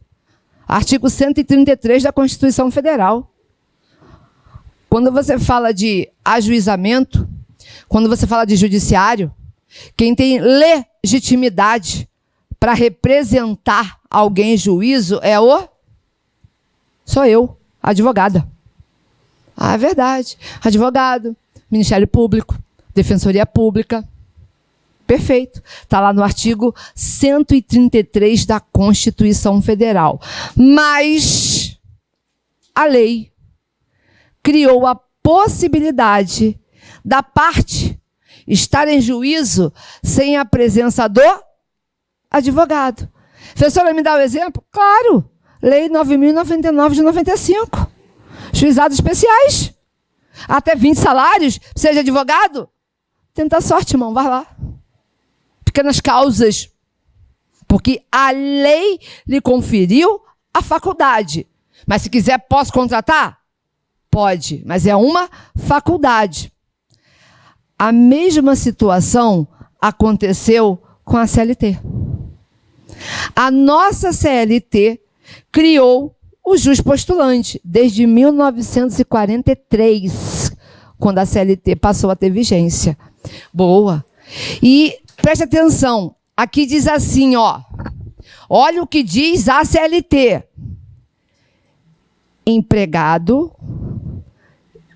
Artigo 133 da Constituição Federal. Quando você fala de ajuizamento, quando você fala de judiciário, quem tem legitimidade para representar alguém em juízo sou eu, advogada. Ah, é verdade. Advogado, Ministério Público, Defensoria Pública. Perfeito. Está lá no artigo 133 da Constituição Federal. Mas a lei criou a possibilidade da parte estar em juízo sem a presença do advogado. Professora, me dá o exemplo? Claro. Lei 9.099 de 95. Juizados especiais. Até 20 salários. Precisa de advogado? Tenta a sorte, irmão. Vai lá. Pequenas causas. Porque a lei lhe conferiu a faculdade. Mas se quiser, posso contratar? Pode. Mas é uma faculdade. A mesma situação aconteceu com a CLT. A nossa CLT criou o jus postulante desde 1943, quando a CLT passou a ter vigência. Boa. E preste atenção, aqui diz assim, ó. Olha o que diz a CLT. Empregado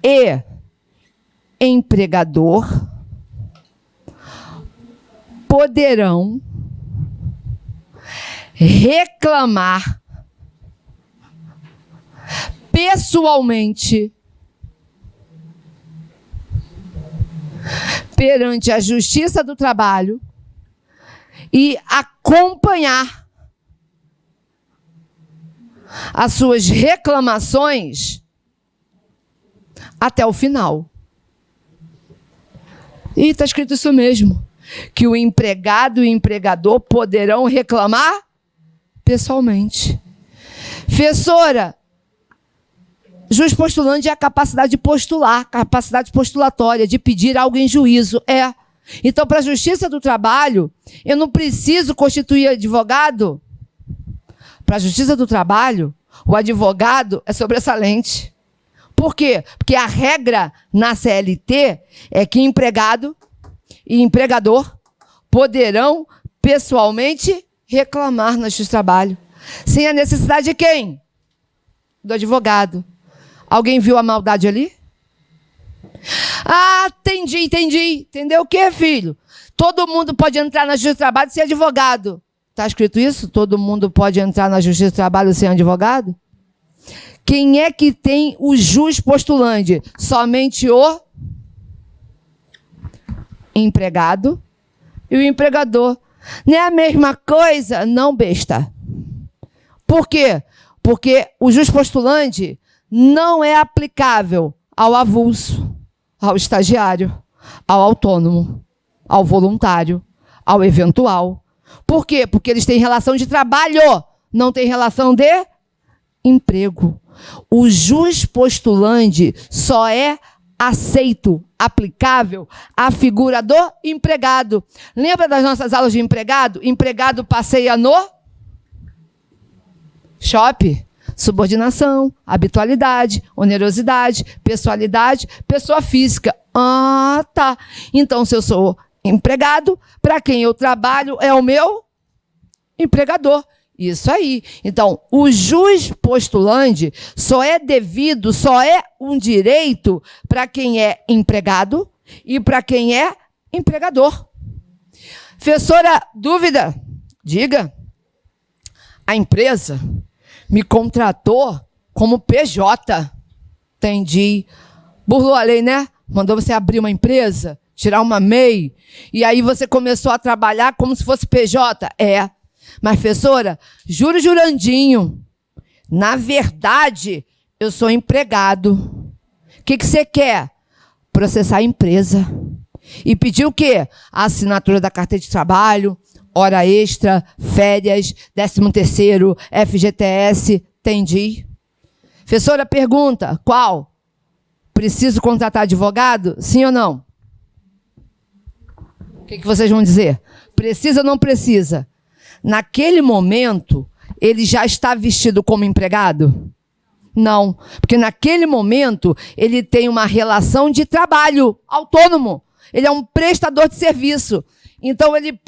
e empregador poderão reclamar pessoalmente perante a Justiça do Trabalho e acompanhar as suas reclamações até o final. E está escrito isso mesmo, que o empregado e o empregador poderão reclamar pessoalmente. Professora, jus postulante é a capacidade de postular, capacidade postulatória, de pedir algo em juízo. Então, para a Justiça do Trabalho, eu não preciso constituir advogado. Para a Justiça do Trabalho, o advogado é sobressalente. Por quê? Porque a regra na CLT é que empregado e empregador poderão pessoalmente reclamar na Justiça do Trabalho. Sem a necessidade de quem? Do advogado. Alguém viu a maldade ali? Ah, entendi. Entendeu o quê, filho? Todo mundo pode entrar na Justiça do Trabalho sem advogado. Está escrito isso? Todo mundo pode entrar na Justiça do Trabalho sem advogado? Quem é que tem o jus postulante? Somente o empregado e o empregador. Não é a mesma coisa? Não, besta. Por quê? Porque o jus postulante não é aplicável ao avulso, ao estagiário, ao autônomo, ao voluntário, ao eventual. Por quê? Porque eles têm relação de trabalho, não têm relação de emprego. O jus postulante só é aceito, aplicável à figura do empregado. Lembra das nossas aulas de empregado? Empregado passeia no shopping. Subordinação, habitualidade, onerosidade, pessoalidade, pessoa física. Ah, tá. Então, se eu sou empregado, para quem eu trabalho é o meu empregador. Isso aí. Então, o jus postulante só é devido, só é um direito para quem é empregado e para quem é empregador. Professora, dúvida? Diga. A empresa me contratou como PJ. Entendi. Burlou a lei, né? Mandou você abrir uma empresa, tirar uma MEI, e aí você começou a trabalhar como se fosse PJ. Mas, professora, juro jurandinho, Na verdade, eu sou empregado. O que você quer? Processar a empresa. E pedir o quê? A assinatura da carteira de trabalho, hora extra, férias, 13º, FGTS, entendi. Professora pergunta, qual? Preciso contratar advogado? Sim ou não? O que vocês vão dizer? Precisa ou não precisa? Naquele momento, ele já está vestido como empregado? Não, porque naquele momento ele tem uma relação de trabalho autônomo. Ele é um prestador de serviço. Então ele,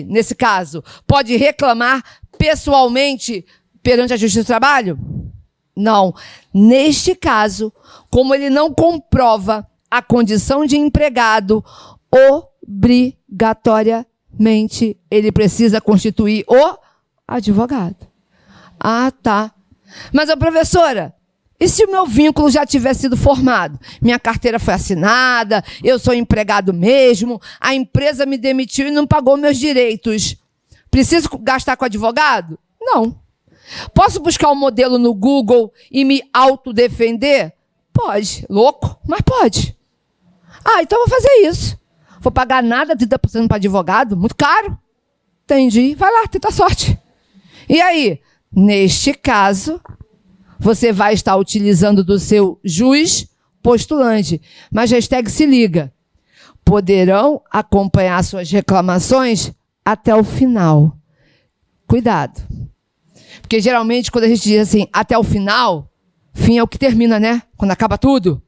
nesse caso, pode reclamar pessoalmente perante a Justiça do Trabalho? Não. Neste caso, como ele não comprova a condição de empregado, obrigatoriamente ele precisa constituir o advogado. Ah, tá. Mas, professora, e se o meu vínculo já tivesse sido formado? Minha carteira foi assinada, eu sou empregado mesmo, a empresa me demitiu e não pagou meus direitos. Preciso gastar com advogado? Não. Posso buscar um modelo no Google e me autodefender? Pode. Louco, mas pode. Ah, então eu vou fazer isso. Vou pagar nada, 30% para advogado, muito caro. Entendi. Vai lá, tenta sorte. E aí? Neste caso, você vai estar utilizando do seu juiz postulante. Mas hashtag se liga. Poderão acompanhar suas reclamações até o final. Cuidado. Porque geralmente quando a gente diz assim, até o final, fim é o que termina, né? Quando acaba tudo.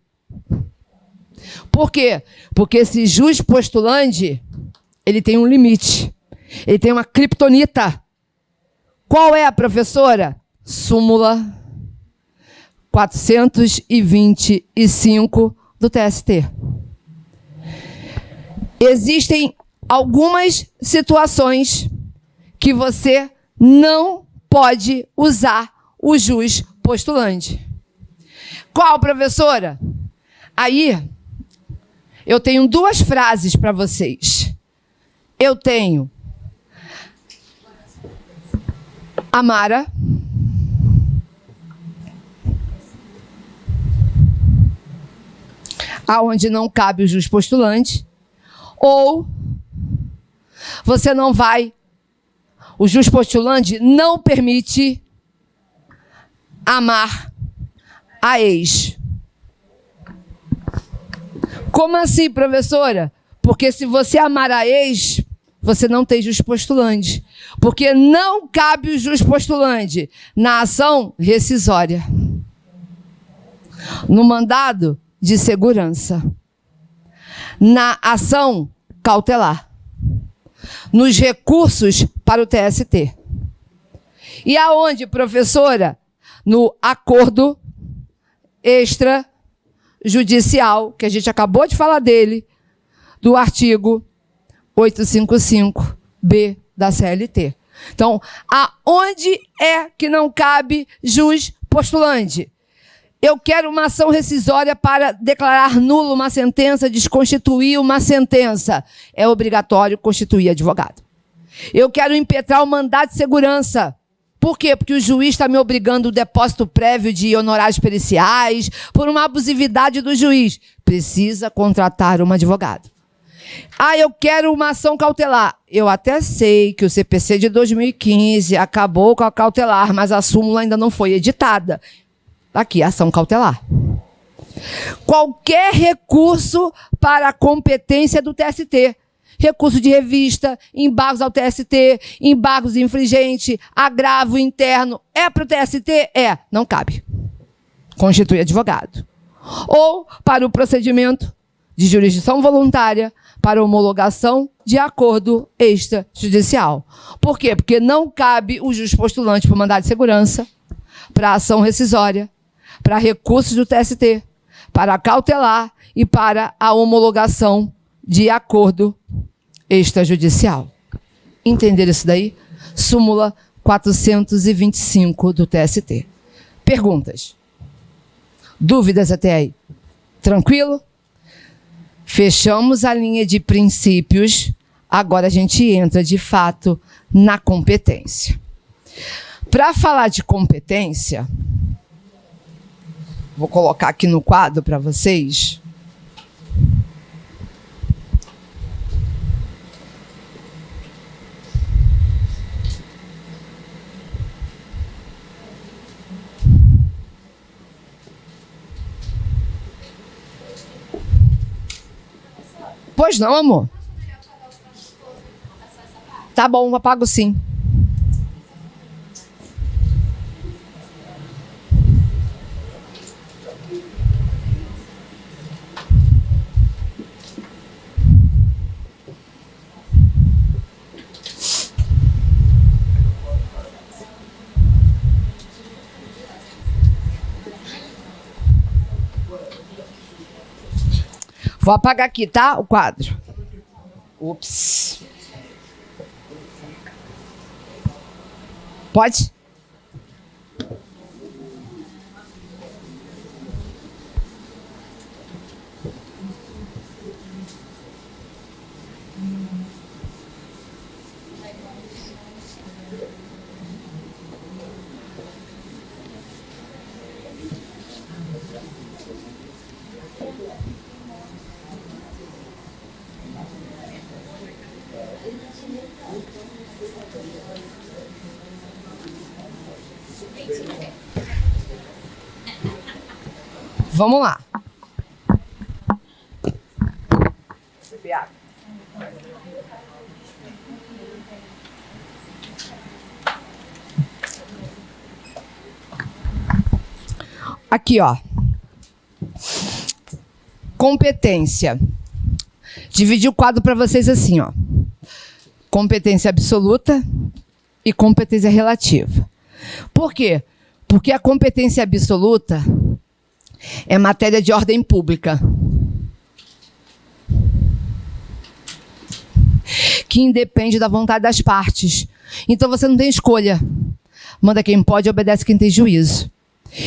Por quê? Porque esse juiz postulante, ele tem um limite. Ele tem uma criptonita. Qual é, professora? Súmula 425 do TST. Existem algumas situações que você não pode usar o juiz postulante. Qual, professora? Aí, eu tenho duas frases para vocês. Eu tenho Amara, aonde não cabe o juiz postulante, ou você não vai, o juiz postulante não permite amar a ex. Como assim, professora? Porque se você amar a ex, você não tem juiz postulante. Porque não cabe o juiz postulante na ação rescisória, no mandado de segurança, na ação cautelar, nos recursos para o TST. E aonde, professora? No acordo extrajudicial, que a gente acabou de falar dele, do artigo 855-B da CLT. Então, aonde é que não cabe juiz postulante? Eu quero uma ação rescisória para declarar nula uma sentença, desconstituir uma sentença. É obrigatório constituir advogado. Eu quero impetrar o mandado de segurança. Por quê? Porque o juiz está me obrigando o depósito prévio de honorários periciais por uma abusividade do juiz. Precisa contratar um advogado. Ah, eu quero uma ação cautelar. Eu até sei que o CPC de 2015 acabou com a cautelar, mas a súmula ainda não foi editada. Aqui, ação cautelar. Qualquer recurso para a competência do TST. Recurso de revista, embargos ao TST, embargos infringente, agravo interno. É para o TST? É. Não cabe. Constitui advogado. Ou para o procedimento de jurisdição voluntária, para homologação de acordo extrajudicial. Por quê? Porque não cabe o juiz postulante para o mandado de segurança, para a ação rescisória, para recursos do TST, para a cautelar e para a homologação de acordo extrajudicial. Entenderam isso daí? Súmula 425 do TST. Perguntas? Dúvidas até aí? Tranquilo? Fechamos a linha de princípios, agora a gente entra de fato na competência. Para falar de competência, vou colocar aqui no quadro para vocês. Pois não, amor? Tá bom, apago sim. Vou apagar aqui, tá? O quadro. Ups. Pode? Vamos lá. Aqui, ó. Competência. Dividi o quadro para vocês assim, ó. Competência absoluta e competência relativa. Por quê? Porque a competência absoluta é matéria de ordem pública, que independe da vontade das partes. Então você não tem escolha. Manda quem pode, obedece quem tem juízo.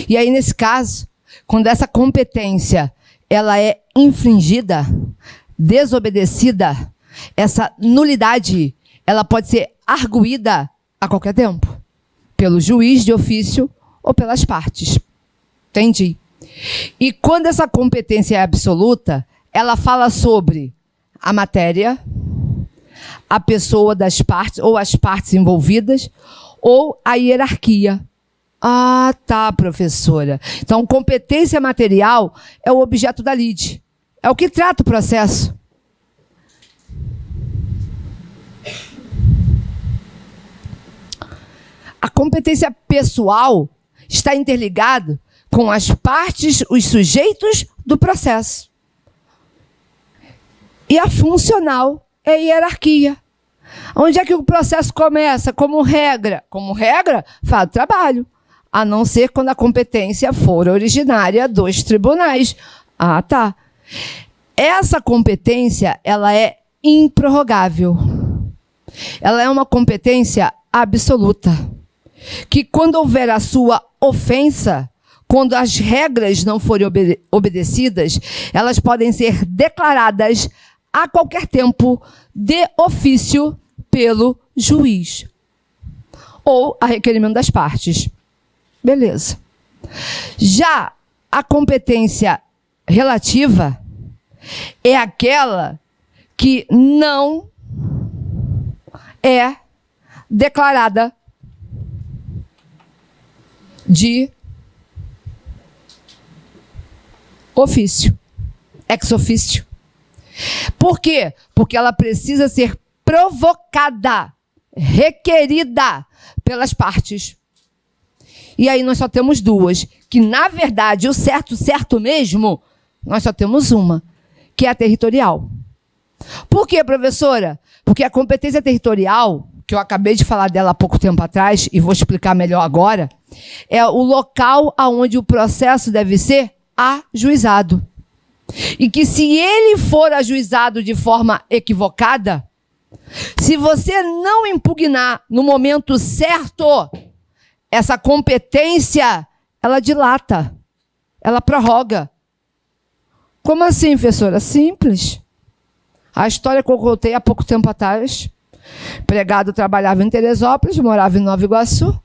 E aí, nesse caso, quando essa competência ela é infringida, desobedecida, essa nulidade ela pode ser arguída a qualquer tempo, pelo juiz de ofício ou pelas partes. Entendi? E quando essa competência é absoluta, ela fala sobre a matéria, a pessoa das partes, ou as partes envolvidas, ou a hierarquia. Ah, tá, professora. Então, competência material é o objeto da lide. É o que trata o processo. A competência pessoal está interligada com as partes, os sujeitos do processo. E a funcional é a hierarquia. Onde é que o processo começa? Como regra? Como regra, faz o trabalho. A não ser quando a competência for originária dos tribunais. Ah, tá. Essa competência, ela é improrrogável. Ela é uma competência absoluta. Que quando houver a sua ofensa, quando as regras não forem obedecidas, elas podem ser declaradas a qualquer tempo de ofício pelo juiz. Ou a requerimento das partes. Beleza. Já a competência relativa é aquela que não é declarada de ofício, ex ofício. Por quê? Porque ela precisa ser provocada, requerida pelas partes. E aí nós só temos duas, que na verdade o certo mesmo, nós só temos uma, que é a territorial. Por quê, professora? Porque a competência territorial, que eu acabei de falar dela há pouco tempo atrás, e vou explicar melhor agora, é o local onde o processo deve ser ajuizado. E que se ele for ajuizado de forma equivocada, se você não impugnar no momento certo, essa competência, ela dilata, ela prorroga. Como assim, professora? Simples. A história que eu contei há pouco tempo atrás. Empregado trabalhava em Teresópolis, morava em Nova Iguaçu.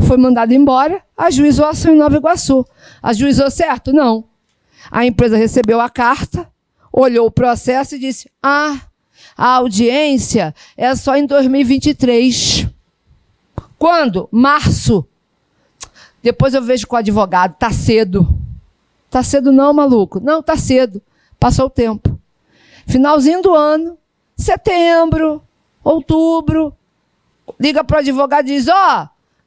foi mandado embora, ajuizou a ação em Nova Iguaçu. Ajuizou certo? Não. A empresa recebeu a carta, olhou o processo e disse: a audiência é só em 2023. Quando? Março. Depois eu vejo com o advogado, tá cedo. Tá cedo não, maluco. Não, tá cedo. Passou o tempo. Finalzinho do ano, setembro, outubro, liga para o advogado e diz: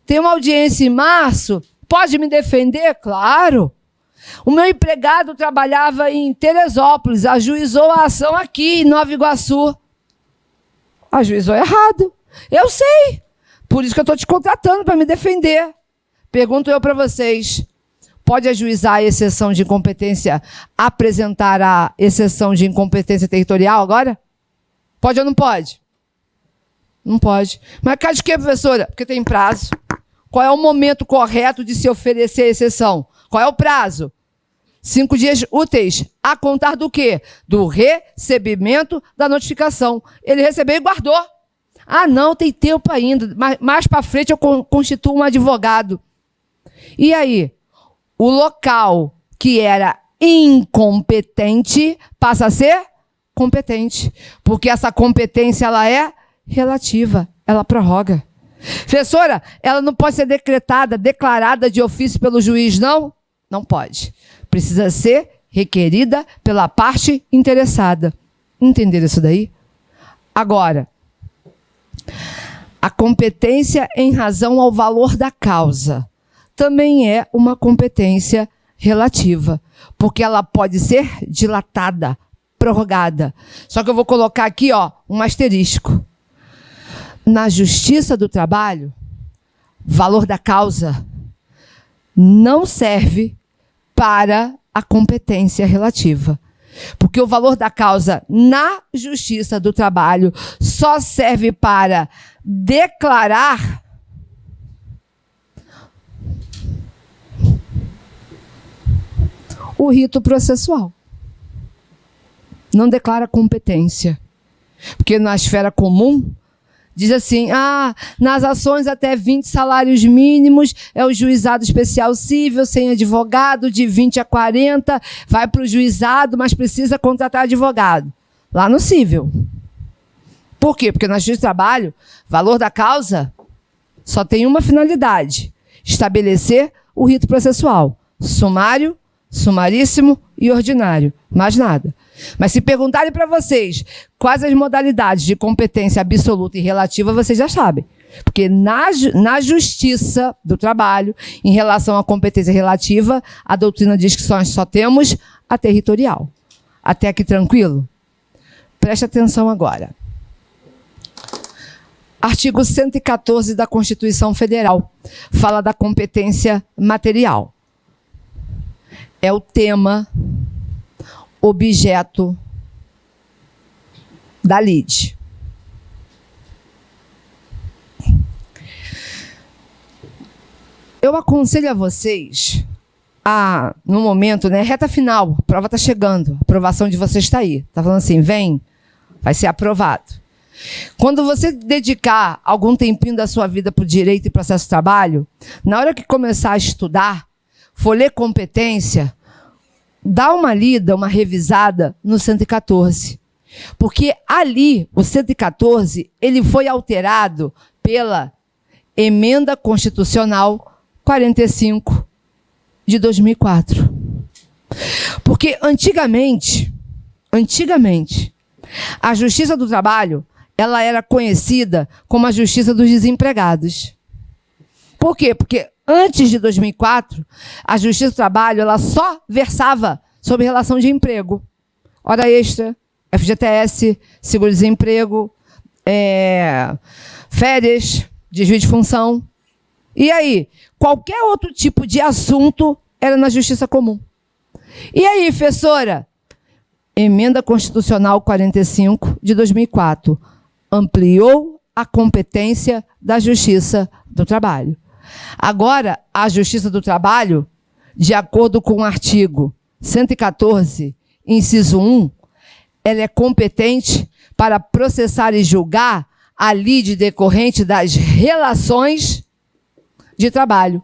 tem uma audiência em março, pode me defender? Claro. O meu empregado trabalhava em Teresópolis, ajuizou a ação aqui em Nova Iguaçu. Ajuizou errado. Eu sei. Por isso que eu estou te contratando para me defender. Pergunto eu para vocês. Pode ajuizar a exceção de incompetência, apresentar a exceção de incompetência territorial agora? Pode ou não pode? Não pode. Mas caso de quê, professora? Porque tem prazo. Qual é o momento correto de se oferecer a exceção? Qual é o prazo? 5 dias úteis. A contar do quê? Do recebimento da notificação. Ele recebeu e guardou. Não, tem tempo ainda. Mais para frente eu constituo um advogado. E aí? O local que era incompetente passa a ser competente. Porque essa competência ela é relativa. Ela prorroga. Professora, ela não pode ser declarada de ofício pelo juiz, não? Não pode. Precisa ser requerida pela parte interessada. Entenderam isso daí? Agora, a competência em razão ao valor da causa também é uma competência relativa, porque ela pode ser dilatada, prorrogada. Só que eu vou colocar aqui, um asterisco. Na Justiça do Trabalho, valor da causa não serve para a competência relativa. Porque o valor da causa na Justiça do Trabalho só serve para declarar o rito processual. Não declara competência. Porque na esfera comum, diz assim: nas ações até 20 salários mínimos, é o juizado especial cível, sem advogado, de 20 a 40, vai para o juizado, mas precisa contratar advogado. Lá no cível. Por quê? Porque na Justiça do Trabalho, valor da causa só tem uma finalidade: estabelecer o rito processual. Sumário, sumaríssimo e ordinário. Mais nada. Mas se perguntarem para vocês quais as modalidades de competência absoluta e relativa, vocês já sabem. Porque na Justiça do Trabalho, em relação à competência relativa, a doutrina diz que só temos a territorial. Até aqui tranquilo? Preste atenção agora. Artigo 114 da Constituição Federal fala da competência material. É o tema objeto da lide. Eu aconselho a vocês no momento, reta final, a prova está chegando, a aprovação de vocês está aí. Está falando assim, vem, vai ser aprovado. Quando você dedicar algum tempinho da sua vida para o direito e processo de trabalho, na hora que começar a estudar, for ler competência, dá uma lida, uma revisada no 114. Porque ali, o 114, ele foi alterado pela Emenda Constitucional 45 de 2004. Porque antigamente, a Justiça do Trabalho, ela era conhecida como a Justiça dos Desempregados. Por quê? Porque antes de 2004, a Justiça do Trabalho ela só versava sobre relação de emprego. Hora extra, FGTS, seguro-desemprego, férias, desvio de função. E aí, qualquer outro tipo de assunto era na Justiça Comum. E aí, professora? Emenda Constitucional 45 de 2004 ampliou a competência da Justiça do Trabalho. Agora, a Justiça do Trabalho, de acordo com o artigo 114, inciso 1, ela é competente para processar e julgar a lide decorrente das relações de trabalho.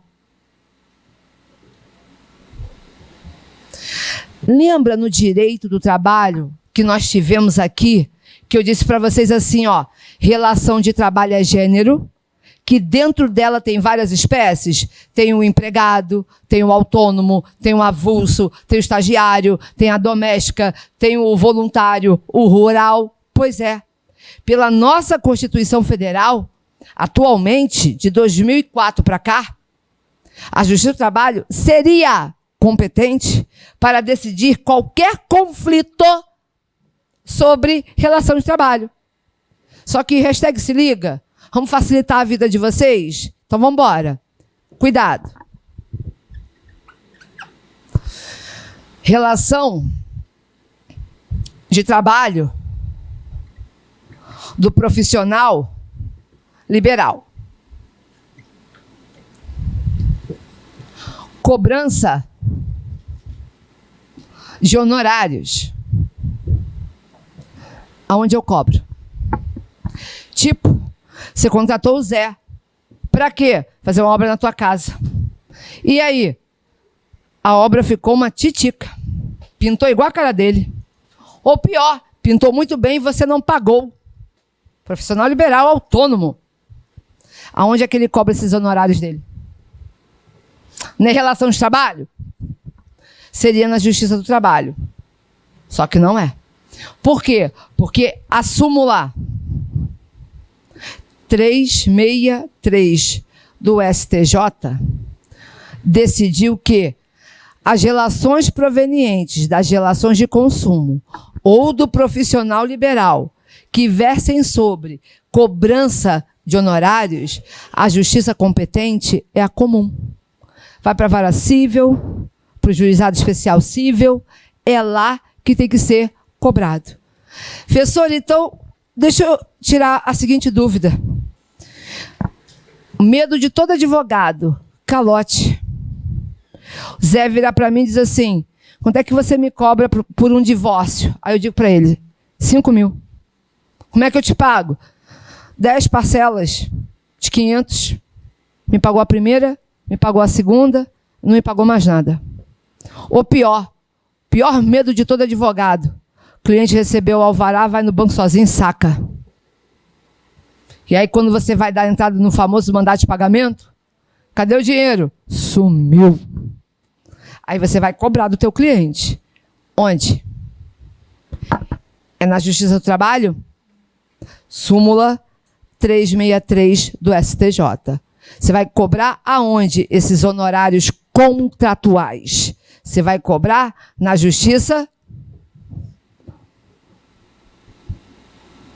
Lembra no direito do trabalho que nós tivemos aqui, que eu disse para vocês assim, ó, relação de trabalho é gênero, que dentro dela tem várias espécies? Tem o empregado, tem o autônomo, tem o avulso, tem o estagiário, tem a doméstica, tem o voluntário, o rural. Pois é, pela nossa Constituição Federal, atualmente, de 2004 para cá, a Justiça do Trabalho seria competente para decidir qualquer conflito sobre relação de trabalho. Só que hashtag se liga, vamos facilitar a vida de vocês? Então vamos embora. Cuidado. Relação de trabalho do profissional liberal. Cobrança de honorários. Aonde eu cobro? Tipo, você contratou o Zé. Para quê? Fazer uma obra na tua casa. E aí? A obra ficou uma titica. Pintou igual a cara dele. Ou pior, pintou muito bem e você não pagou. Profissional liberal autônomo. Aonde é que ele cobra esses honorários dele? Na relação de trabalho? Seria na Justiça do Trabalho. Só que não é. Por quê? Porque a súmula 363 do STJ decidiu que as relações provenientes das relações de consumo ou do profissional liberal que versem sobre cobrança de honorários, a justiça competente é a comum. Vai para a vara cível, para o juizado especial cível, é lá que tem que ser cobrado. Professor, então, deixa eu tirar a seguinte dúvida. Medo de todo advogado, calote. O Zé virar para mim e diz assim, quanto é que você me cobra por um divórcio? Aí eu digo para ele, 5 mil. Como é que eu te pago? 10 parcelas de 500. Me pagou a primeira, me pagou a segunda, não me pagou mais nada. Ou pior medo de todo advogado. O cliente recebeu o alvará, vai no banco sozinho e saca. E aí quando você vai dar entrada no famoso mandado de pagamento, cadê o dinheiro? Sumiu. Aí você vai cobrar do teu cliente. Onde? É na Justiça do Trabalho? Súmula 363 do STJ. Você vai cobrar aonde esses honorários contratuais? Você vai cobrar na Justiça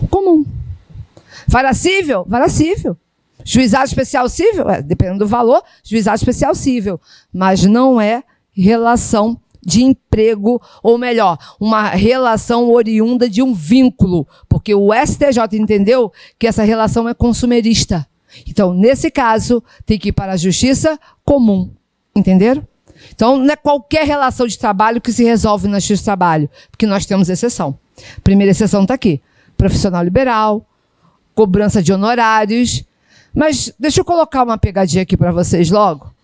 comum. Vara cível? Vara cível. Juizado especial cível? Dependendo do valor, juizado especial cível. Mas não é relação de emprego, ou melhor, uma relação oriunda de um vínculo, porque o STJ entendeu que essa relação é consumerista. Então, nesse caso, tem que ir para a justiça comum. Entenderam? Então, não é qualquer relação de trabalho que se resolve na justiça do trabalho, porque nós temos exceção. A primeira exceção está aqui. Profissional liberal, cobrança de honorários. Mas deixa eu colocar uma pegadinha aqui para vocês logo.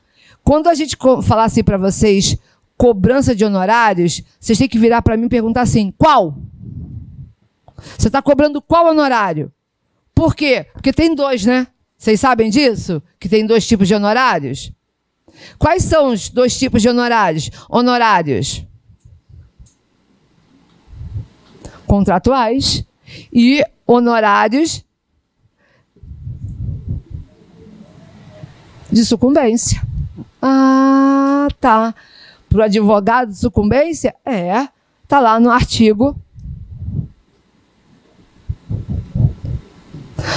Quando a gente falar assim para vocês, cobrança de honorários, vocês têm que virar para mim e perguntar assim, qual? Você está cobrando qual honorário? Por quê? Porque tem 2, né? Vocês sabem disso? Que tem 2 tipos de honorários? Quais são os 2 tipos de honorários? Honorários contratuais e honorários de sucumbência. Ah, tá. Para o advogado de sucumbência? Está lá no artigo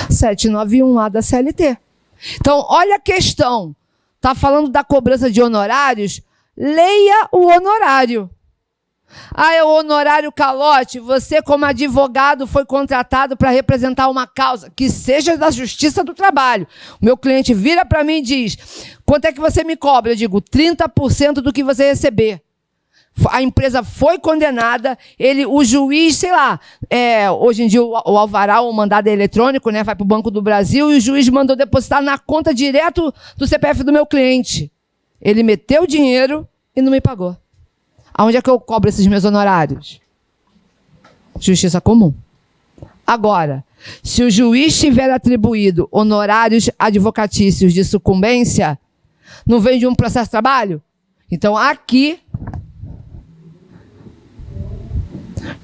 791A da CLT. Então, olha a questão. Está falando da cobrança de honorários? Leia o honorário. Ah, é o honorário calote. Você, como advogado, foi contratado para representar uma causa que seja da Justiça do Trabalho. O meu cliente vira para mim e diz, quanto é que você me cobra? Eu digo, 30% do que você receber. a empresa foi condenada, o juiz, sei lá, hoje em dia o alvará, o mandado é eletrônico, né, vai para o Banco do Brasil, e o juiz mandou depositar na conta direto do CPF do meu cliente. Ele meteu o dinheiro e não me pagou. Aonde é que eu cobro esses meus honorários? Justiça comum. Agora, se o juiz tiver atribuído honorários advocatícios de sucumbência, não vem de um processo de trabalho? Então, aqui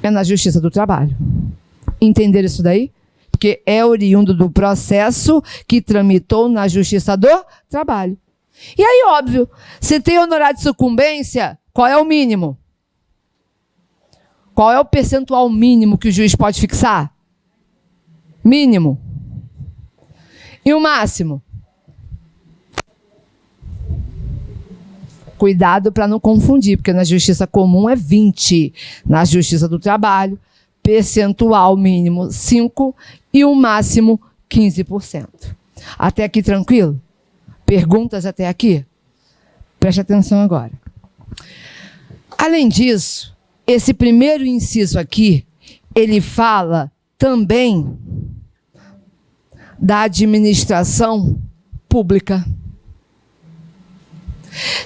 é na Justiça do Trabalho. Entender isso daí? Porque é oriundo do processo que tramitou na Justiça do Trabalho. E aí, óbvio, se tem honorário de sucumbência, qual é o mínimo? Qual é o percentual mínimo que o juiz pode fixar? Mínimo. E o máximo? Cuidado para não confundir, porque na Justiça Comum é 20%. Na Justiça do Trabalho, percentual mínimo 5% e o máximo 15%. Até aqui tranquilo? Perguntas até aqui? Preste atenção agora. Além disso, esse primeiro inciso aqui, ele fala também da administração pública.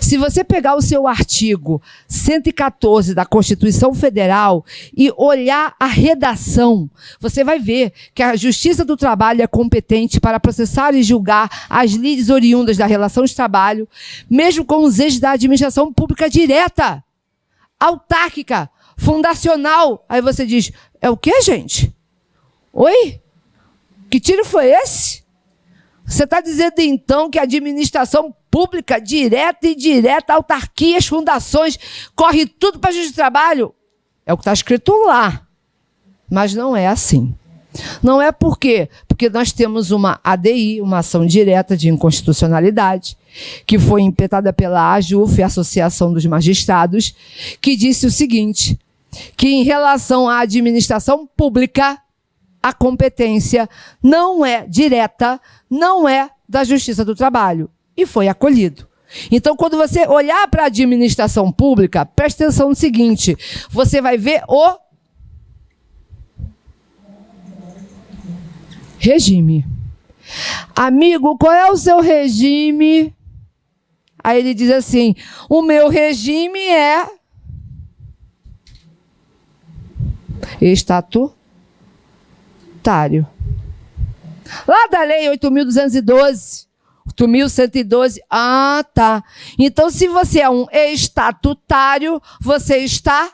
Se você pegar o seu artigo 114 da Constituição Federal e olhar a redação, você vai ver que a Justiça do Trabalho é competente para processar e julgar as lides oriundas da relação de trabalho, mesmo com os eixos da administração pública direta, autárquica, fundacional. Aí você diz, é o quê, gente? Oi? Que tiro foi esse? Você está dizendo, então, que a administração pública, direta e indireta, autarquias, fundações, corre tudo para a Justiça do Trabalho? É o que está escrito lá. Mas não é assim. Não é por quê? Porque nós temos uma ADI, uma ação direta de inconstitucionalidade, que foi impetrada pela AJUF, Associação dos Magistrados, que disse o seguinte, que em relação à administração pública, a competência não é direta, não é da Justiça do Trabalho. E foi acolhido. Então, quando você olhar para a administração pública, preste atenção no seguinte, você vai ver o regime. Amigo, qual é o seu regime? Aí ele diz assim, o meu regime é estatutário. Lá da lei 8.212, 8.112, tá. Então, se você é um estatutário, você está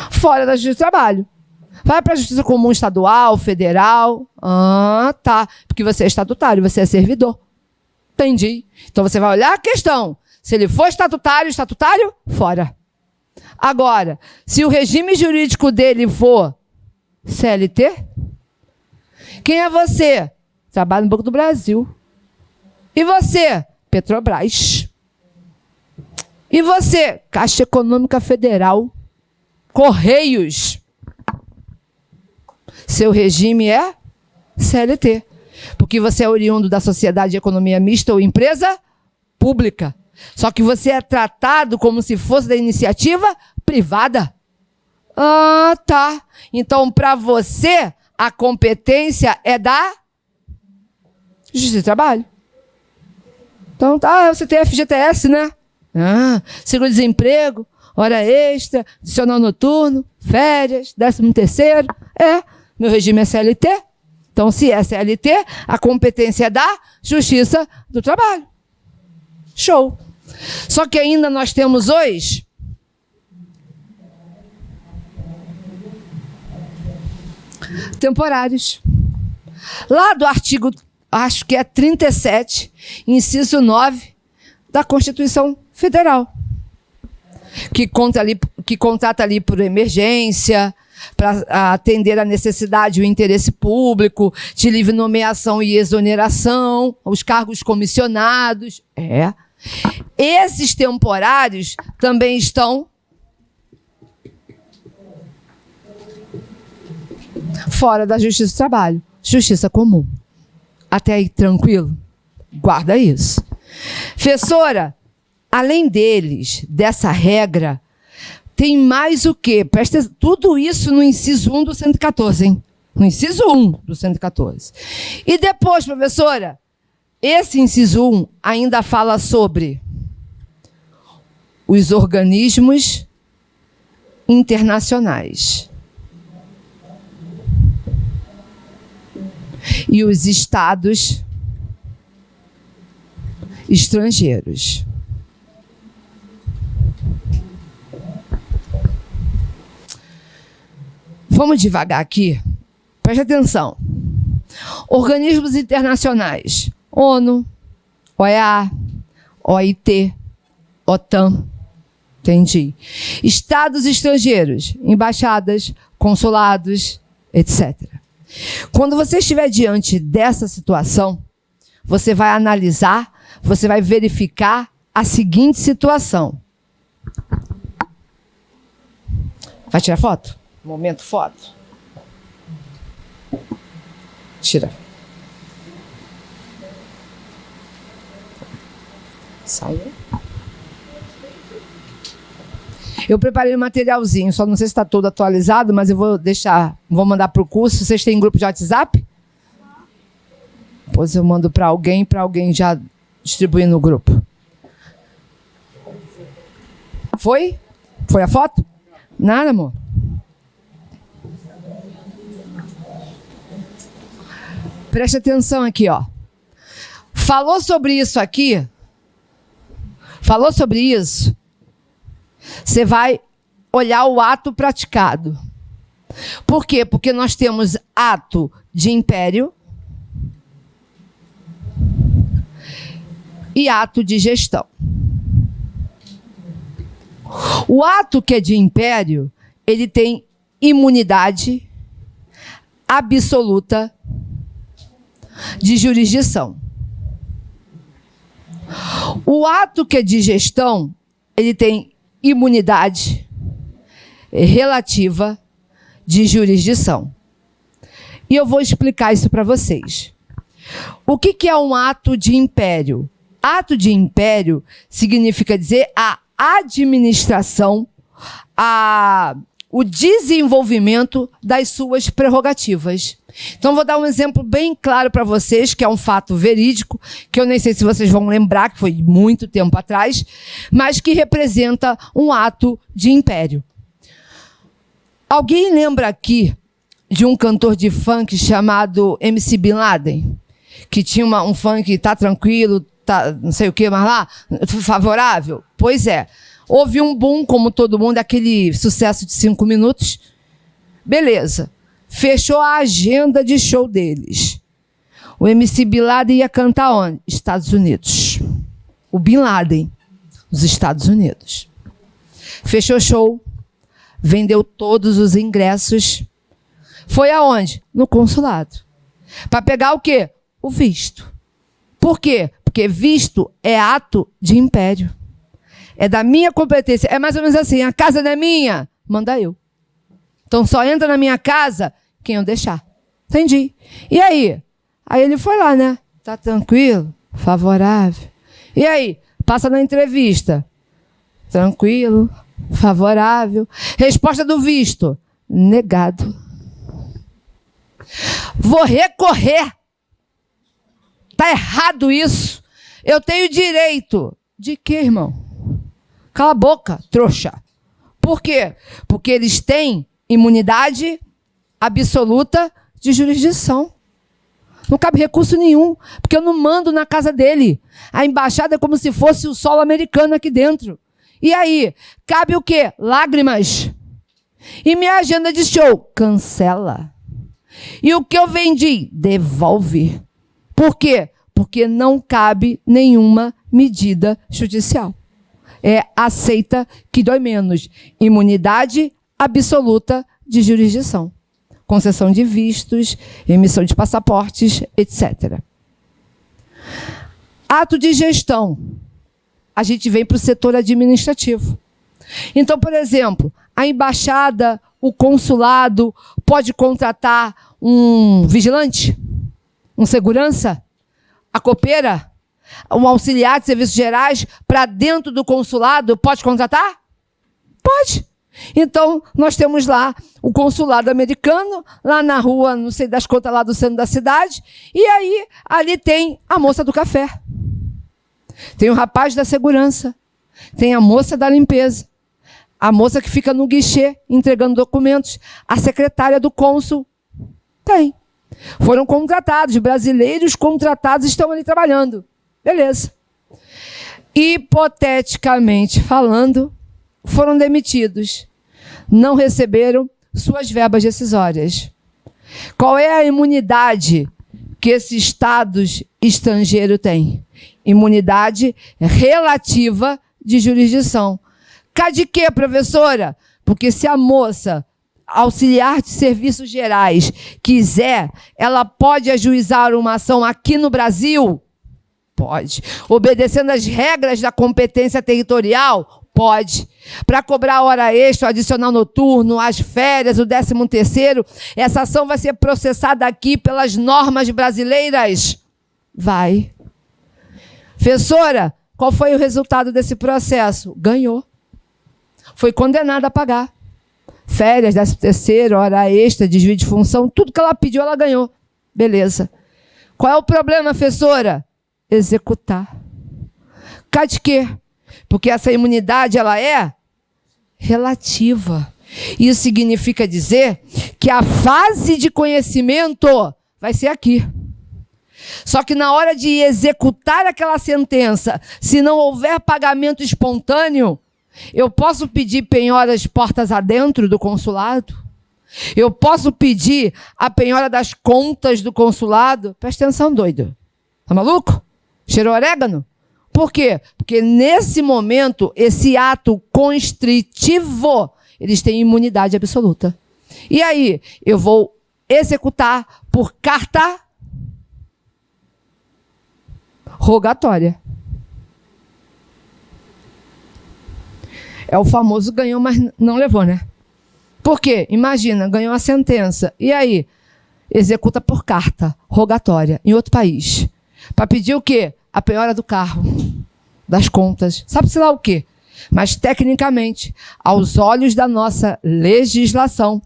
fora da Justiça do Trabalho. Vai para a Justiça Comum Estadual, Federal, tá. Porque você é estatutário, você é servidor. Entendi. Então, você vai olhar a questão. Se ele for estatutário, fora. Agora, se o regime jurídico dele for CLT, quem é você? Trabalha no Banco do Brasil. E você? Petrobras. E você? Caixa Econômica Federal. Correios. Seu regime é CLT. Porque você é oriundo da sociedade de economia mista ou empresa pública. Só que você é tratado como se fosse da iniciativa privada. Tá. Então, para você, a competência é da Justiça do Trabalho. Então, tá, você tem FGTS, né? Seguro-desemprego, hora extra, adicional noturno, férias, 13º. Meu regime é CLT. Então, se é CLT, a competência é da Justiça do Trabalho. Show. Só que ainda nós temos hoje temporários. Lá do artigo, acho que é 37, inciso 9, da Constituição Federal, que contrata ali por emergência, para atender a necessidade e o interesse público, de livre nomeação e exoneração, os cargos comissionados. Esses temporários também estão fora da Justiça do Trabalho. Justiça comum. Até aí, tranquilo? Guarda isso. Professora, Além deles, dessa regra, tem mais o quê? Presta tudo isso no inciso 1 do 114, hein? No inciso 1 do 114. E depois, professora, esse inciso 1 ainda fala sobre os organismos internacionais e os estados estrangeiros. Vamos devagar aqui. Preste atenção. Organismos internacionais. ONU, OEA, OIT, OTAN. Entendi. Estados estrangeiros, embaixadas, consulados, etc. Quando você estiver diante dessa situação, você vai analisar, você vai verificar a seguinte situação. Vai tirar foto? Momento foto. Tira. Saiu. Eu preparei um materialzinho, só não sei se está todo atualizado, mas eu vou deixar, vou mandar para o curso. Vocês têm grupo de WhatsApp? Depois eu mando para alguém já distribuir no grupo. Foi? Foi a foto? Nada, amor? Preste atenção aqui, ó. Falou sobre isso aqui? Falou sobre isso? Você vai olhar o ato praticado. Por quê? Porque nós temos ato de império e ato de gestão. O ato que é de império, ele tem imunidade absoluta de jurisdição. O ato que é de gestão, ele tem imunidade relativa de jurisdição. E eu vou explicar isso para vocês. O que é um ato de império? Ato de império significa dizer a administração, o desenvolvimento das suas prerrogativas. Então, vou dar um exemplo bem claro para vocês, que é um fato verídico, que eu nem sei se vocês vão lembrar, que foi muito tempo atrás, mas que representa um ato de império. Alguém lembra aqui de um cantor de funk chamado MC Bin Laden? Que tinha um funk, tá tranquilo, tá não sei o que, mas lá, favorável? Pois é. Houve um boom, como todo mundo, aquele sucesso de 5 minutos. Beleza. Fechou a agenda de show deles. O MC Bin Laden ia cantar onde? Estados Unidos. O Bin Laden, nos Estados Unidos. Fechou show, vendeu todos os ingressos. Foi aonde? No consulado. Para pegar o quê? O visto. Por quê? Porque visto é ato de império. É da minha competência. É mais ou menos assim, a casa não é minha, manda eu. Então só entra na minha casa quem eu deixar. Entendi. E aí? Aí ele foi lá, né? Tá tranquilo? Favorável. E aí? Passa na entrevista. Tranquilo? Favorável. Resposta do visto. Negado. Vou recorrer. Tá errado isso. Eu tenho direito. De quê, irmão? Cala a boca, trouxa. Por quê? Porque eles têm imunidade absoluta de jurisdição. Não cabe recurso nenhum, porque eu não mando na casa dele. A embaixada é como se fosse o solo americano aqui dentro. E aí, cabe o quê? Lágrimas. E minha agenda de show? Cancela. E o que eu vendi? Devolve. Por quê? Porque não cabe nenhuma medida judicial. É aceita que dói menos. Imunidade absoluta de jurisdição. Concessão de vistos, emissão de passaportes, etc. Ato de gestão. A gente vem para o setor administrativo. Então, por exemplo, a embaixada, o consulado pode contratar um vigilante, um segurança, a copeira. um auxiliar de serviços gerais para dentro do consulado, pode contratar? Pode. Então, nós temos lá o consulado americano, lá na rua, não sei das contas, lá do centro da cidade, e aí, ali tem a moça do café, tem o rapaz da segurança, tem a moça da limpeza, a moça que fica no guichê entregando documentos, a secretária do cônsul, tem. Foram contratados, brasileiros contratados estão ali trabalhando. Beleza. Hipoteticamente falando, foram demitidos. Não receberam suas verbas rescisórias. Qual é a imunidade que esses estados estrangeiros têm? Imunidade relativa de jurisdição. Cá de quê, professora? Porque se a moça auxiliar de serviços gerais quiser, ela pode ajuizar uma ação aqui no Brasil? Pode. Obedecendo às regras da competência territorial? Pode. Para cobrar hora extra, adicional noturno, as férias, o 13º, essa ação vai ser processada aqui pelas normas brasileiras? Vai. Professora, qual foi o resultado desse processo? Ganhou. Foi condenada a pagar. Férias, 13º, hora extra, desvio de função, tudo que ela pediu, ela ganhou. Beleza. Qual é o problema, professora? Executar. Cá de quê? Porque essa imunidade, ela é relativa. Isso significa dizer que a fase de conhecimento vai ser aqui. Só que na hora de executar aquela sentença, se não houver pagamento espontâneo, eu posso pedir penhora de portas adentro do consulado? Eu posso pedir a penhora das contas do consulado? Presta atenção, doido. Tá maluco? Cheirou orégano? Por quê? Porque nesse momento, esse ato constritivo, eles têm imunidade absoluta. E aí, eu vou executar por carta rogatória. É o famoso ganhou, mas não levou, né? Por quê? Imagina, ganhou a sentença. E aí? Executa por carta rogatória em outro país. Para pedir o quê? A penhora do carro, das contas, sabe-se lá o quê? Mas, tecnicamente, aos olhos da nossa legislação,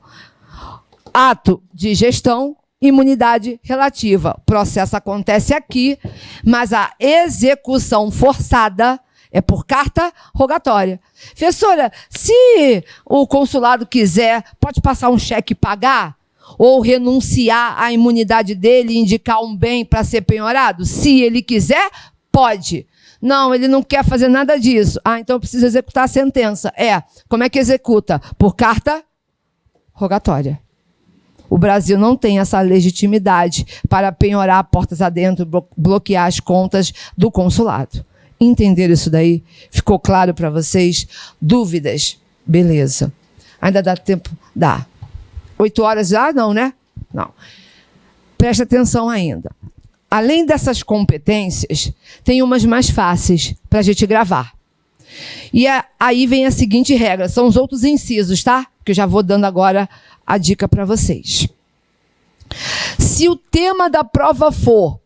ato de gestão, imunidade relativa. O processo acontece aqui, mas a execução forçada é por carta rogatória. Professora, se o consulado quiser, pode passar um cheque e pagar? Ou renunciar à imunidade dele e indicar um bem para ser penhorado? Se ele quiser, pode. Não, ele não quer fazer nada disso. Ah, então precisa executar a sentença. Como é que executa? Por carta rogatória. O Brasil não tem essa legitimidade para penhorar portas adentro, bloquear as contas do consulado. Entenderam isso daí? Ficou claro para vocês? Dúvidas? Beleza. Ainda dá tempo? Dá. 8 horas já? Não, né? Não. Presta atenção ainda. Além dessas competências, tem umas mais fáceis para a gente gravar. E aí vem a seguinte regra. São os outros incisos, tá? Que eu já vou dando agora a dica para vocês. Se o tema da prova for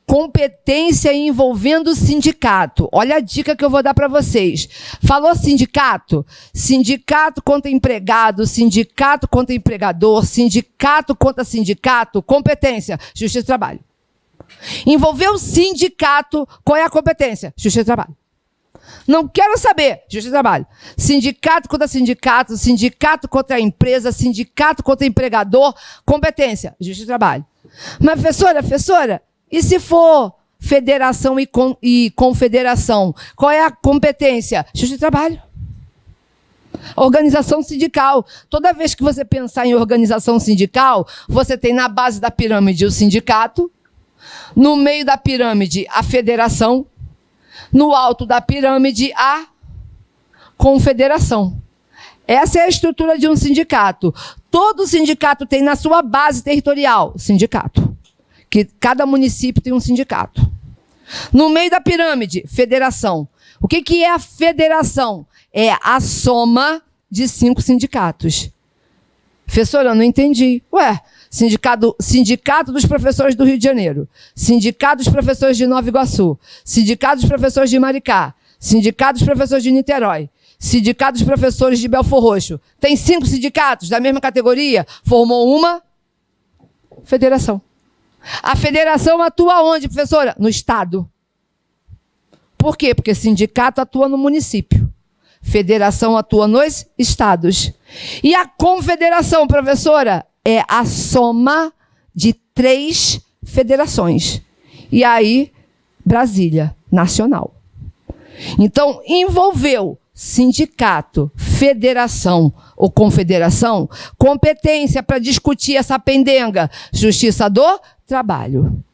competência envolvendo sindicato. Olha a dica que eu vou dar para vocês. Falou sindicato? Sindicato contra empregado, sindicato contra empregador, sindicato contra sindicato, competência, Justiça do Trabalho. Envolveu sindicato, qual é a competência? Justiça do Trabalho. Não quero saber, Justiça do Trabalho. Sindicato contra sindicato, sindicato contra a empresa, sindicato contra empregador, competência, Justiça do Trabalho. Mas, professora, e se for federação e confederação? Qual é a competência? Justiça do Trabalho. Organização sindical. Toda vez que você pensar em organização sindical, você tem na base da pirâmide o sindicato, no meio da pirâmide a federação, no alto da pirâmide a confederação. Essa é a estrutura de um sindicato. Todo sindicato tem na sua base territorial sindicato. Que cada município tem um sindicato. No meio da pirâmide, federação. O que é a federação? É a soma de 5 sindicatos. Professora, eu não entendi. Sindicato dos Professores do Rio de Janeiro, Sindicato dos Professores de Nova Iguaçu, Sindicato dos Professores de Maricá, Sindicato dos Professores de Niterói, Sindicato dos Professores de Belfor Roxo. Tem 5 sindicatos da mesma categoria, formou uma federação. A federação atua onde, professora? No Estado. Por quê? Porque sindicato atua no município. Federação atua nos estados. E a confederação, professora, é a soma de 3 federações. E aí, Brasília, nacional. Então, envolveu sindicato, federação ou confederação, competência para discutir essa pendenga, Justiça do Trabalho.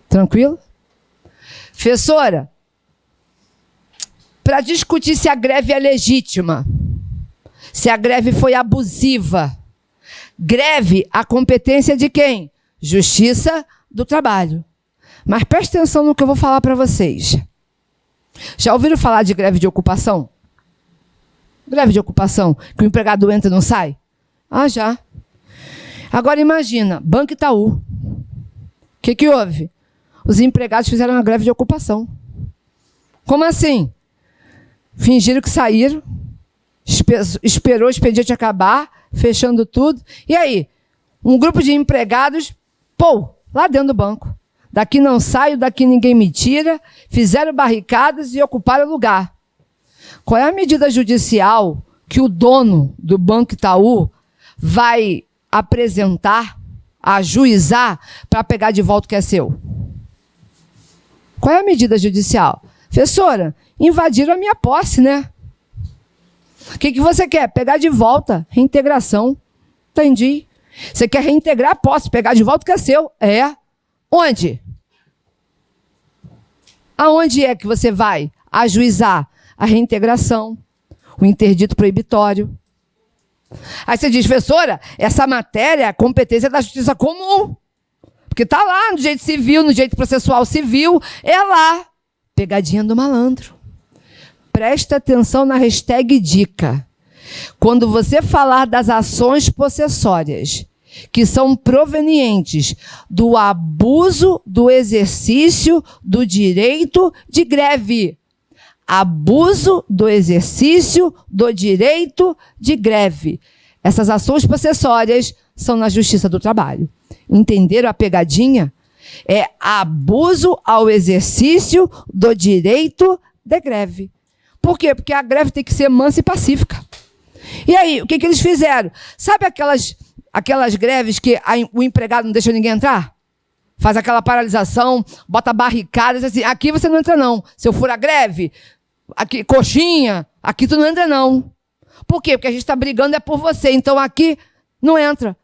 Tranquilo? Professora, para discutir se a greve é legítima, se a greve foi abusiva. Greve, a competência de quem? Justiça do Trabalho. Mas preste atenção no que eu vou falar para vocês. Já ouviram falar de greve de ocupação? Greve de ocupação, que o empregado entra e não sai? Ah, já. Agora imagina, Banco Itaú. O que houve? Os empregados fizeram uma greve de ocupação. Como assim? Fingiram que saíram, esperou o expediente acabar, fechando tudo. E aí? Um grupo de empregados, lá dentro do banco. Daqui não saio, daqui ninguém me tira. Fizeram barricadas e ocuparam o lugar. Qual é a medida judicial que o dono do Banco Itaú vai apresentar, ajuizar, para pegar de volta o que é seu? Qual é a medida judicial? Professora, invadiram a minha posse, né? O que você quer? Pegar de volta. Reintegração. Entendi. Você quer reintegrar a posse, pegar de volta o que é seu. É. Onde? Aonde é que você vai ajuizar a reintegração, o interdito proibitório? Aí você diz, professora, essa matéria é competência da justiça comum. Porque está lá no direito civil, no direito processual civil, é lá. Pegadinha do malandro. Presta atenção na hashtag dica. Quando você falar das ações possessórias que são provenientes do abuso do exercício do direito de greve. Abuso do exercício do direito de greve. Essas ações possessórias são na Justiça do Trabalho. Entenderam a pegadinha? É abuso ao exercício do direito de greve. Por quê? Porque a greve tem que ser mansa e pacífica. E aí, o que eles fizeram? Sabe aquelas greves que o empregado não deixa ninguém entrar? Faz aquela paralisação, bota barricadas, assim, aqui você não entra não. Se eu for a greve, aqui, coxinha, aqui tu não entra não. Por quê? Porque a gente está brigando é por você, então aqui não entra.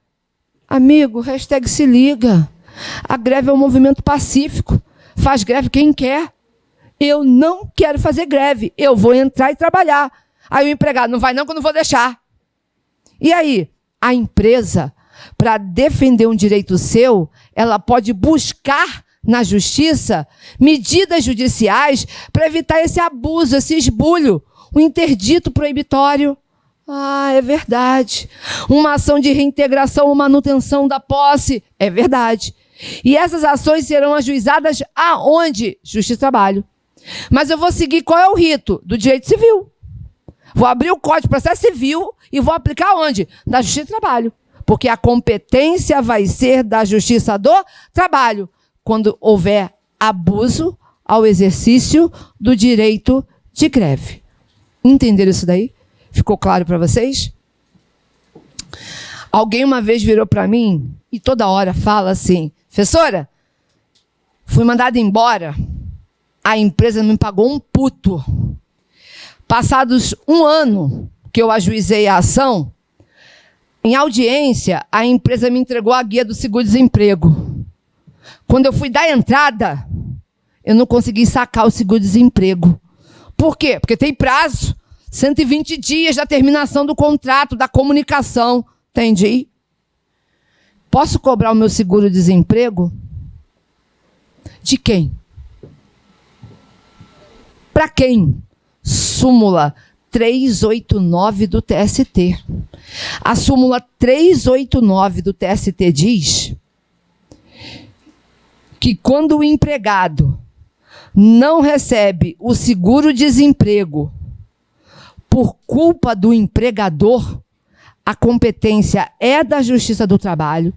Amigo, hashtag se liga. A greve é um movimento pacífico. Faz greve quem quer. Eu não quero fazer greve. Eu vou entrar e trabalhar. Aí o empregado, não vai não que eu não vou deixar. E aí? A empresa, para defender um direito seu, ela pode buscar na justiça medidas judiciais para evitar esse abuso, esse esbulho, o interdito proibitório. Ah, é verdade. Uma ação de reintegração ou manutenção da posse. É verdade. E essas ações serão ajuizadas aonde? Justiça do Trabalho. Mas eu vou seguir qual é o rito? Do direito civil. Vou abrir o Código de Processo Civil e vou aplicar onde? Da Justiça do Trabalho. Porque a competência vai ser da Justiça do Trabalho quando houver abuso ao exercício do direito de greve. Entenderam isso daí? Ficou claro para vocês? Alguém uma vez virou para mim e toda hora fala assim, professora, fui mandada embora, a empresa me pagou um puto. Passados 1 ano que eu ajuizei a ação, em audiência, a empresa me entregou a guia do seguro-desemprego. Quando eu fui dar entrada, eu não consegui sacar o seguro-desemprego. Por quê? Porque tem prazo. 120 dias da terminação do contrato, da comunicação. Entendi? Posso cobrar o meu seguro-desemprego? De quem? Para quem? Súmula 389 do TST. A súmula 389 do TST diz que quando o empregado não recebe o seguro-desemprego por culpa do empregador, a competência é da Justiça do Trabalho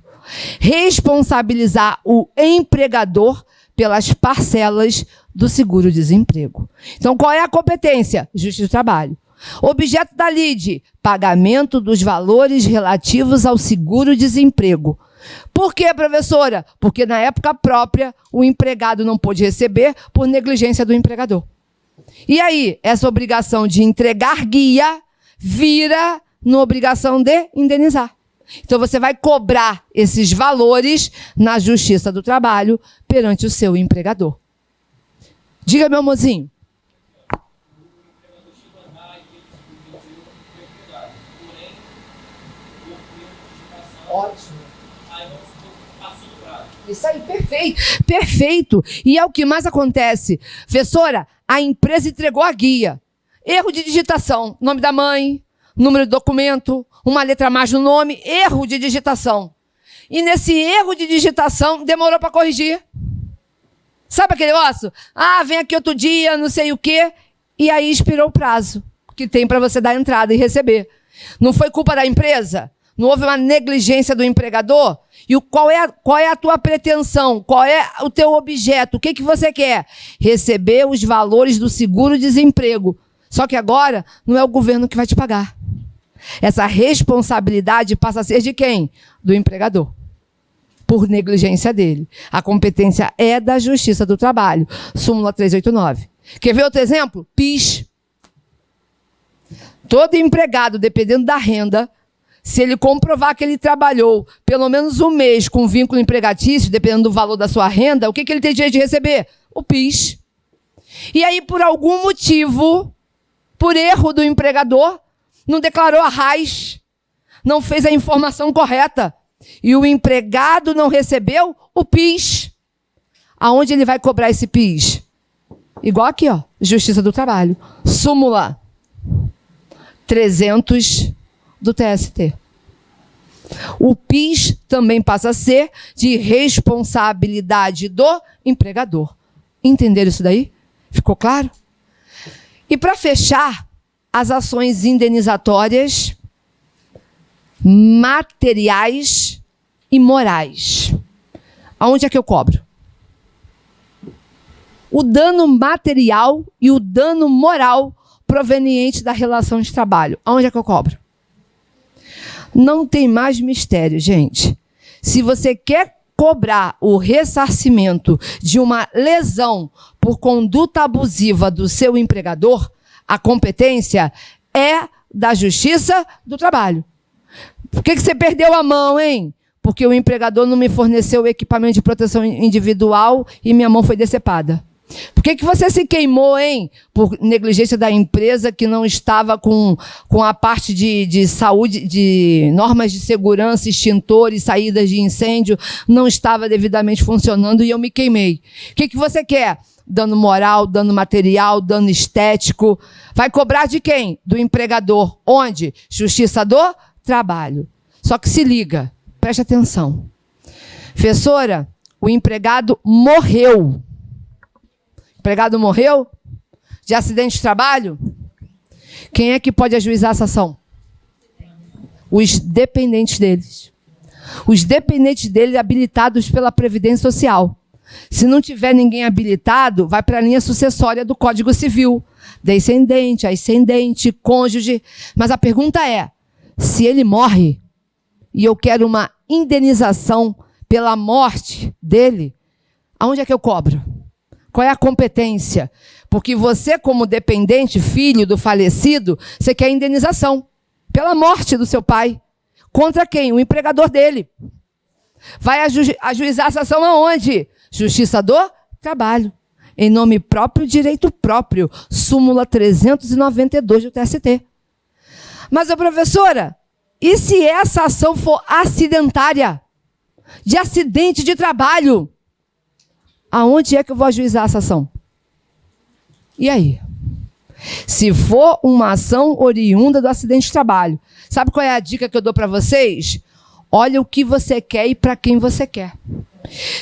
responsabilizar o empregador pelas parcelas do seguro-desemprego. Então, qual é a competência? Justiça do Trabalho. Objeto da lide, pagamento dos valores relativos ao seguro-desemprego. Por quê, professora? Porque na época própria o empregado não pôde receber por negligência do empregador. E aí, essa obrigação de entregar guia vira na obrigação de indenizar. Então, você vai cobrar esses valores na Justiça do Trabalho perante o seu empregador. Diga, meu mozinho. Ótimo. Isso aí, perfeito. Perfeito. E é o que mais acontece. Professora, a empresa entregou a guia. Erro de digitação. Nome da mãe, número do documento, uma letra a mais no nome, erro de digitação. E nesse erro de digitação, demorou para corrigir. Sabe aquele negócio? Ah, vem aqui outro dia, não sei o quê. E aí expirou o prazo que tem para você dar entrada e receber. Não foi culpa da empresa? Não houve uma negligência do empregador? E qual é a tua pretensão? Qual é o teu objeto? O que você quer? Receber os valores do seguro-desemprego. Só que agora não é o governo que vai te pagar. Essa responsabilidade passa a ser de quem? Do empregador. Por negligência dele. A competência é da Justiça do Trabalho. Súmula 389. Quer ver outro exemplo? PIS. Todo empregado, dependendo da renda, se ele comprovar que ele trabalhou pelo menos um mês com vínculo empregatício, dependendo do valor da sua renda, o que ele tem direito de receber? O PIS. E aí, por algum motivo, por erro do empregador, não declarou a RAIS, não fez a informação correta, e o empregado não recebeu o PIS. Aonde ele vai cobrar esse PIS? Igual aqui, ó, Justiça do Trabalho. Súmula 300 do TST. O PIS também passa a ser de responsabilidade do empregador. Entenderam isso daí? Ficou claro? E para fechar, as ações indenizatórias materiais e morais. Aonde é que eu cobro? O dano material e o dano moral proveniente da relação de trabalho. Aonde é que eu cobro? Não tem mais mistério, gente. Se você quer cobrar o ressarcimento de uma lesão por conduta abusiva do seu empregador, a competência é da Justiça do Trabalho. Por que você perdeu a mão, hein? Porque o empregador não me forneceu o equipamento de proteção individual e minha mão foi decepada. Por que você se queimou, hein? Por negligência da empresa que não estava com a parte de saúde, de normas de segurança, extintores, saídas de incêndio, não estava devidamente funcionando e eu me queimei. O que você quer? Dano moral, dano material, dano estético. Vai cobrar de quem? Do empregador. Onde? Justiça do Trabalho. Só que se liga, preste atenção. Professora, o empregado morreu. O empregado morreu de acidente de trabalho? Quem é que pode ajuizar essa ação? Os dependentes deles. Os dependentes dele habilitados pela Previdência Social. Se não tiver ninguém habilitado, vai para a linha sucessória do Código Civil. Descendente, ascendente, cônjuge. Mas a pergunta é, se ele morre e eu quero uma indenização pela morte dele, aonde é que eu cobro? Qual é a competência? Porque você, como dependente, filho do falecido, você quer indenização pela morte do seu pai. Contra quem? O empregador dele. Vai ajuizar essa ação aonde? Justiça do Trabalho. Em nome próprio, direito próprio. Súmula 392 do TST. Mas, professora, e se essa ação for acidentária? De acidente de trabalho? Aonde é que eu vou ajuizar essa ação? E aí? Se for uma ação oriunda do acidente de trabalho. Sabe qual é a dica que eu dou para vocês? Olha o que você quer e para quem você quer.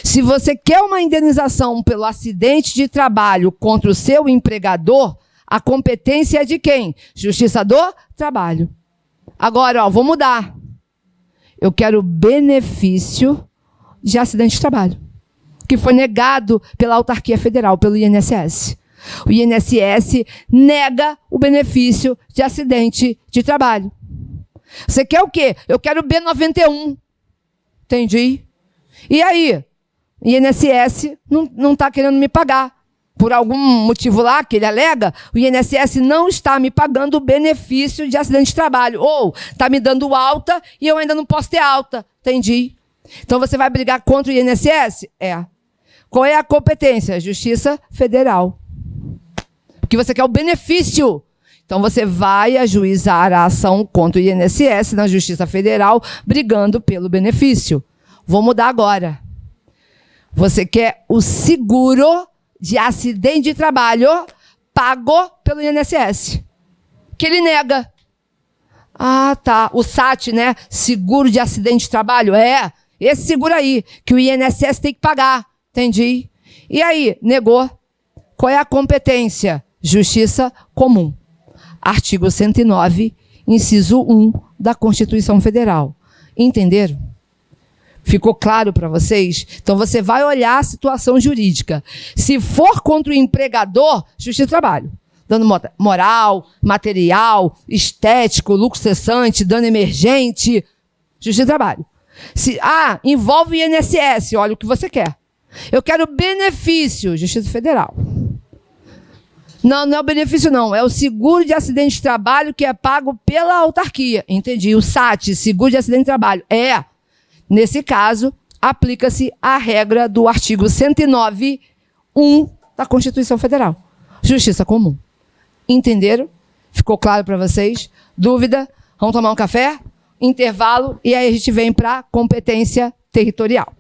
Se você quer uma indenização pelo acidente de trabalho contra o seu empregador, a competência é de quem? Justiça do Trabalho. Agora, vou mudar. Eu quero benefício de acidente de trabalho, que foi negado pela autarquia federal, pelo INSS. O INSS nega o benefício de acidente de trabalho. Você quer o quê? Eu quero B91. Entendi. E aí? O INSS não está querendo me pagar. Por algum motivo lá que ele alega, o INSS não está me pagando o benefício de acidente de trabalho. Ou está me dando alta e eu ainda não posso ter alta. Entendi. Então você vai brigar contra o INSS? É. Qual é a competência? Justiça Federal. Porque você quer o benefício. Então você vai ajuizar a ação contra o INSS na Justiça Federal, brigando pelo benefício. Vou mudar agora. Você quer o seguro de acidente de trabalho pago pelo INSS, que ele nega. Ah, tá. O SAT, né? Seguro de acidente de trabalho. É, esse seguro aí, que o INSS tem que pagar. Entendi. E aí, negou. Qual é a competência? Justiça comum. Artigo 109, inciso 1 da Constituição Federal. Entenderam? Ficou claro para vocês? Então você vai olhar a situação jurídica. Se for contra o empregador, Justiça do Trabalho. Dano moral, material, estético, lucro cessante, dano emergente, Justiça do Trabalho. Envolve o INSS, olha o que você quer. Eu quero benefício, Justiça Federal. Não é o benefício não, é o seguro de acidente de trabalho que é pago pela autarquia. Entendi, o SAT, seguro de acidente de trabalho. Nesse caso, aplica-se a regra do artigo 109, 1 da Constituição Federal. Justiça comum. Entenderam? Ficou claro para vocês? Dúvida? Vamos tomar um café? Intervalo e aí a gente vem para competência territorial.